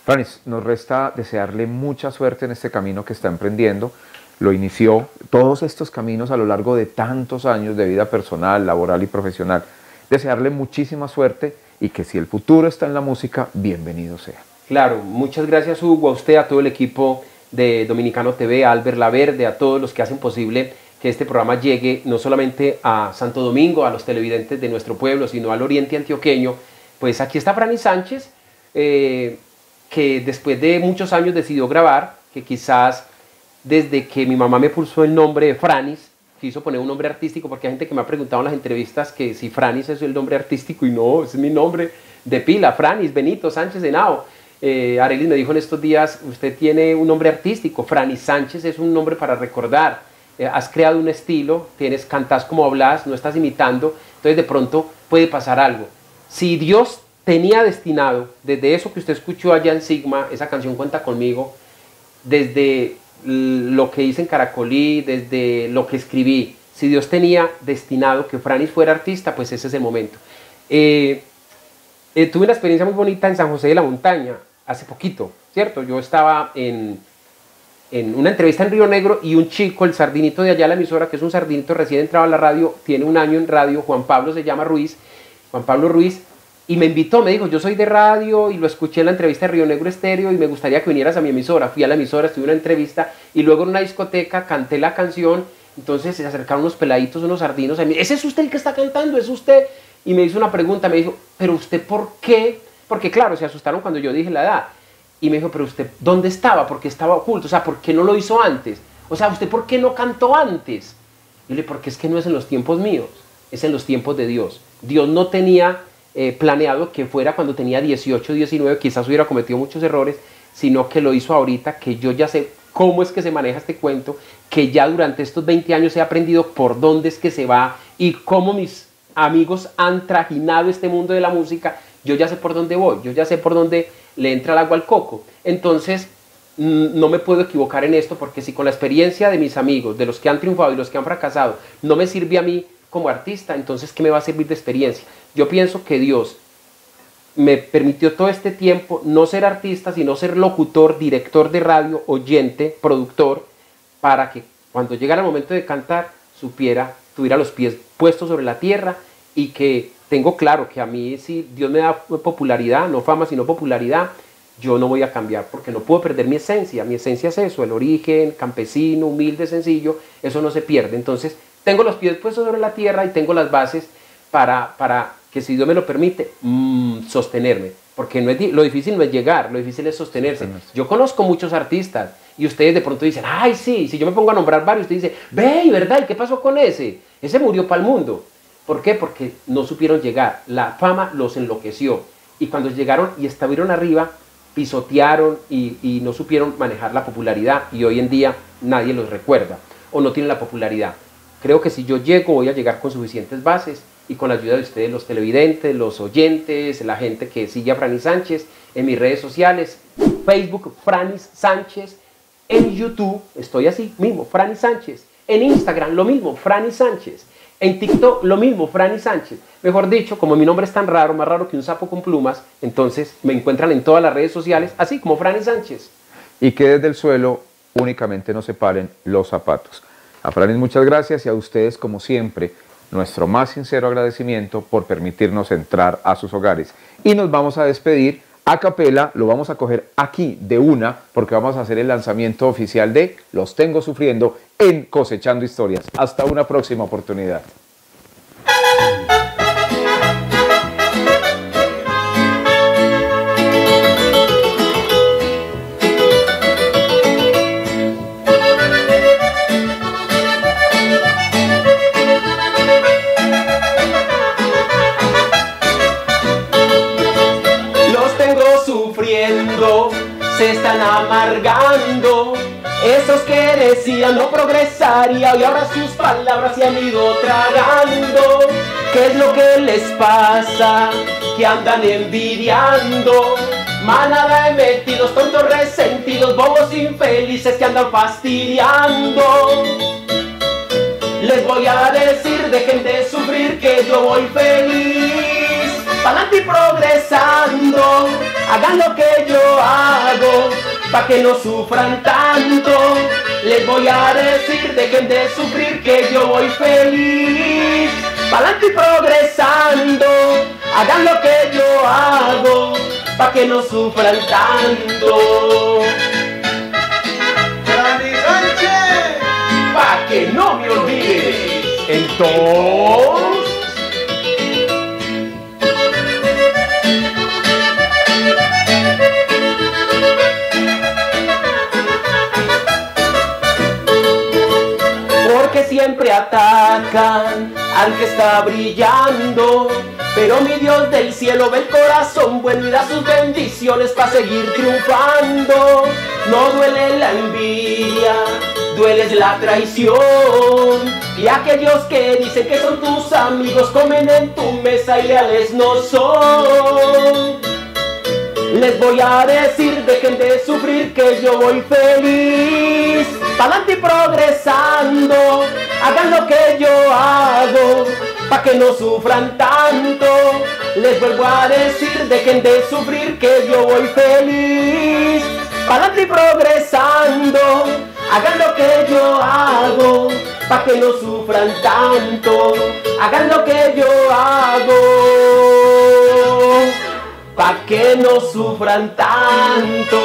Franis, nos resta desearle mucha suerte en este camino que está emprendiendo. Lo inició todos estos caminos a lo largo de tantos años de vida personal, laboral y profesional. Desearle muchísima suerte, y que si el futuro está en la música, bienvenido sea. Claro, muchas gracias, Hugo, a usted, a todo el equipo de Dominicano TV, a Albert Laverde, a todos los que hacen posible que este programa llegue no solamente a Santo Domingo, a los televidentes de nuestro pueblo, sino al Oriente Antioqueño. Pues aquí está Franis Sánchez, que después de muchos años decidió grabar, que quizás desde que mi mamá me puso el nombre de Franis, quiso poner un nombre artístico, porque hay gente que me ha preguntado en las entrevistas que si Franis es el nombre artístico, y no, ese es mi nombre de pila, Franis Benito Sánchez Henao. Arelis me dijo en estos días, usted tiene un nombre artístico, Franny Sánchez es un nombre para recordar, has creado un estilo, cantás como hablas, no estás imitando, entonces de pronto puede pasar algo. Si Dios tenía destinado, desde eso que usted escuchó allá en Sigma, esa canción Cuenta Conmigo, desde lo que hice en Caracolí, desde lo que escribí, si Dios tenía destinado que Franny fuera artista, pues ese es el momento. Tuve una experiencia muy bonita en San José de la Montaña, hace poquito, ¿cierto? Yo estaba en una entrevista en Río Negro y un chico, el sardinito de allá, la emisora, que es un sardinito recién entrado a la radio, tiene un año en radio, Juan Pablo se llama Ruiz, Juan Pablo Ruiz, y me invitó, me dijo, yo soy de radio y lo escuché en la entrevista de Río Negro Estéreo y me gustaría que vinieras a mi emisora. Fui a la emisora, estuve en una entrevista y luego en una discoteca canté la canción, entonces se acercaron unos peladitos, unos sardinos a mí, ¿ese es usted el que está cantando? ¿Es usted? Y me hizo una pregunta, me dijo, ¿pero usted por qué? Porque claro, se asustaron cuando yo dije la edad. Y me dijo, ¿pero usted dónde estaba? Porque estaba oculto, o sea, ¿por qué no lo hizo antes? O sea, ¿usted por qué no cantó antes? Y le dije, porque es que no es en los tiempos míos, es en los tiempos de Dios. Dios no tenía planeado que fuera cuando tenía 18, 19, quizás hubiera cometido muchos errores, sino que lo hizo ahorita, que yo ya sé cómo es que se maneja este cuento, que ya durante estos 20 años he aprendido por dónde es que se va y cómo mis amigos han trajinado este mundo de la música. Yo ya sé por dónde voy, yo ya sé por dónde le entra el agua al coco. Entonces, no me puedo equivocar en esto, porque si con la experiencia de mis amigos, de los que han triunfado y los que han fracasado, no me sirve a mí como artista, entonces ¿qué me va a servir de experiencia? Yo pienso que Dios me permitió todo este tiempo no ser artista, sino ser locutor, director de radio, oyente, productor, para que cuando llegara el momento de cantar, tuviera los pies puestos sobre la tierra, y que tengo claro que a mí, si Dios me da popularidad, no fama, sino popularidad, yo no voy a cambiar, porque no puedo perder mi esencia. Mi esencia es eso, el origen, campesino, humilde, sencillo, eso no se pierde. Entonces, tengo los pies puestos sobre la tierra y tengo las bases para que, si Dios me lo permite, sostenerme. Porque lo difícil no es llegar, lo difícil es sostenerse. Yo conozco muchos artistas y ustedes de pronto dicen, ay, sí, si yo me pongo a nombrar varios, usted dice, ve, ¿verdad? ¿Y qué pasó con ese? Ese murió para el mundo. ¿Por qué? Porque no supieron llegar. La fama los enloqueció. Y cuando llegaron y estuvieron arriba, pisotearon y no supieron manejar la popularidad. Y hoy en día nadie los recuerda o no tienen la popularidad. Creo que si yo llego, voy a llegar con suficientes bases y con la ayuda de ustedes, los televidentes, los oyentes, la gente que sigue a Franny Sánchez en mis redes sociales, Facebook, Franny Sánchez, en YouTube, estoy así mismo, Franny Sánchez, en Instagram, lo mismo, Franny Sánchez, en TikTok, lo mismo, Franny Sánchez. Mejor dicho, como mi nombre es tan raro, más raro que un sapo con plumas, entonces me encuentran en todas las redes sociales, así como Franny Sánchez. Y que desde el suelo únicamente nos separen los zapatos. A Franny, muchas gracias, y a ustedes, como siempre, nuestro más sincero agradecimiento por permitirnos entrar a sus hogares. Y nos vamos a despedir a capela, lo vamos a coger aquí de una, porque vamos a hacer el lanzamiento oficial de Los Tengo Sufriendo en Cosechando Historias. Hasta una próxima oportunidad. Se están amargando, esos que decían no progresaría y ahora sus palabras se han ido tragando. ¿Qué es lo que les pasa? Que andan envidiando, manada de metidos, tontos resentidos, bobos infelices que andan fastidiando. Les voy a decir, dejen de sufrir, que yo voy feliz, pa'lante y progresando. Hagan lo que yo hago, pa' que no sufran tanto. Les voy a decir, dejen de sufrir, que yo voy feliz, pa'lante y progresando. Hagan lo que yo hago, pa' que no sufran tanto. Franny Sánchez, Pa' que no me olvides. Entonces, porque siempre atacan al que está brillando, Pero mi Dios del cielo ve el corazón bueno y da sus bendiciones para seguir triunfando. No duele la envidia, duele la traición. Y aquellos que dicen que son tus amigos comen en tu mesa y leales no son. Les voy a decir, dejen de sufrir que yo voy feliz, pa'lante y progresando, hagan lo que yo hago, pa' que no sufran tanto. Les vuelvo a decir, dejen de sufrir que yo voy feliz, pa'lante y progresando, hagan lo que yo hago, pa' que no sufran tanto. Hagan lo que yo hago, pa' que no sufran tanto.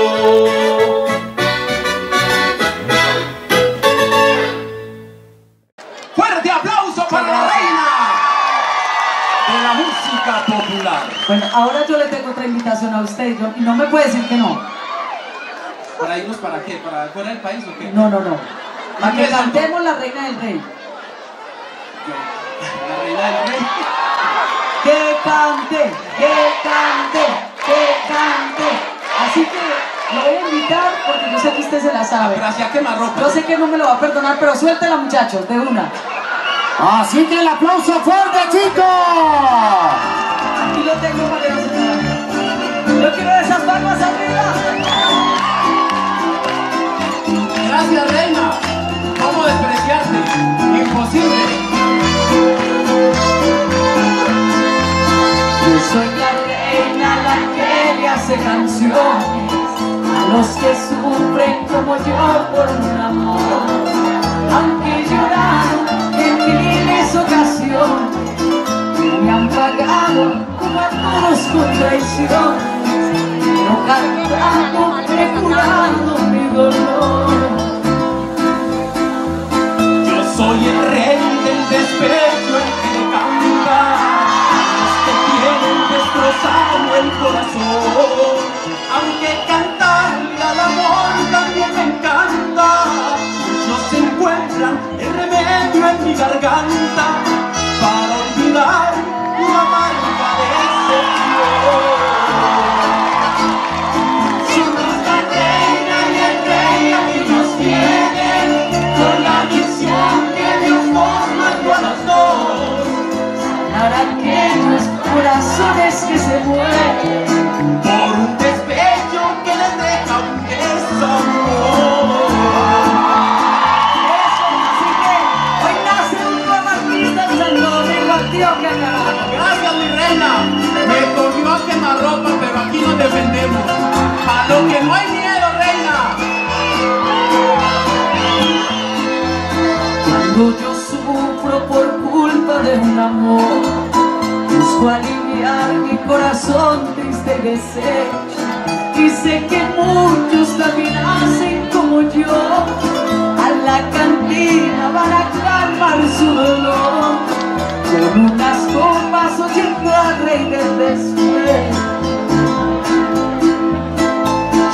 ¡Fuerte aplauso para la reina de la música popular! Bueno, ahora yo le tengo otra invitación a usted y no me puede decir que no. ¿Para irnos para qué? ¿Para fuera del país o qué? No. Para que cantemos La Reina del Rey. La Reina del Rey. Que cante. Así que lo voy a invitar porque yo sé que usted se la sabe. Pero hacía quemarropa. Yo sé que no me lo va a perdonar, pero suéltela, muchachos, de una. Así que el aplauso fuerte, chicos. Aquí lo tengo para que no se me... Yo quiero esas palmas arriba. Gracias, reina. ¿Cómo despreciarte? Imposible. Yo soy la reina, la que le hace canciones a los que sufren como yo por un amor. Aunque lloraron en miles ocasiones, me han pagado como a todos con traiciones, pero cantando he curado mi dolor. Yo soy el rey del despecho, el que le canta a los que tienen destrozado el corazón. Aunque cantarle al amor también me encanta, muchos encuentran el remedio en mi garganta para olvidar la amarga decepción. Somos la reina y el rey aquí nos tienen, con la misión que Dios nos mandó a los dos. Sanar aquellos corazones que se mueren Por un despecho que les deja un desamor. Así que hoy nace un nuevo artista en Santo Domingo, Antioquia, carajo. Gracias, mi reina. Me cogió a quemarropa, pero aquí nos defendemos. A lo que no hay miedo, reina. Cuando yo sufro por culpa de un amor, busco aliviar mi corazón triste y deshecho, y sé que muchos también hacen como yo, a la cantina van a calmar su dolor, con unas copas oyendo al rey del despecho.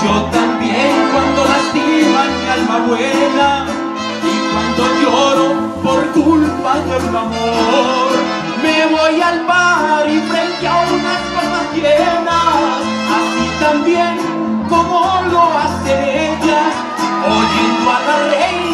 Yo también cuando lastiman mi alma buena y cuando lloro por culpa de un amor, me voy al bar y frente a unas copas llenas, así también como lo hacen ellas, oyendo a la reina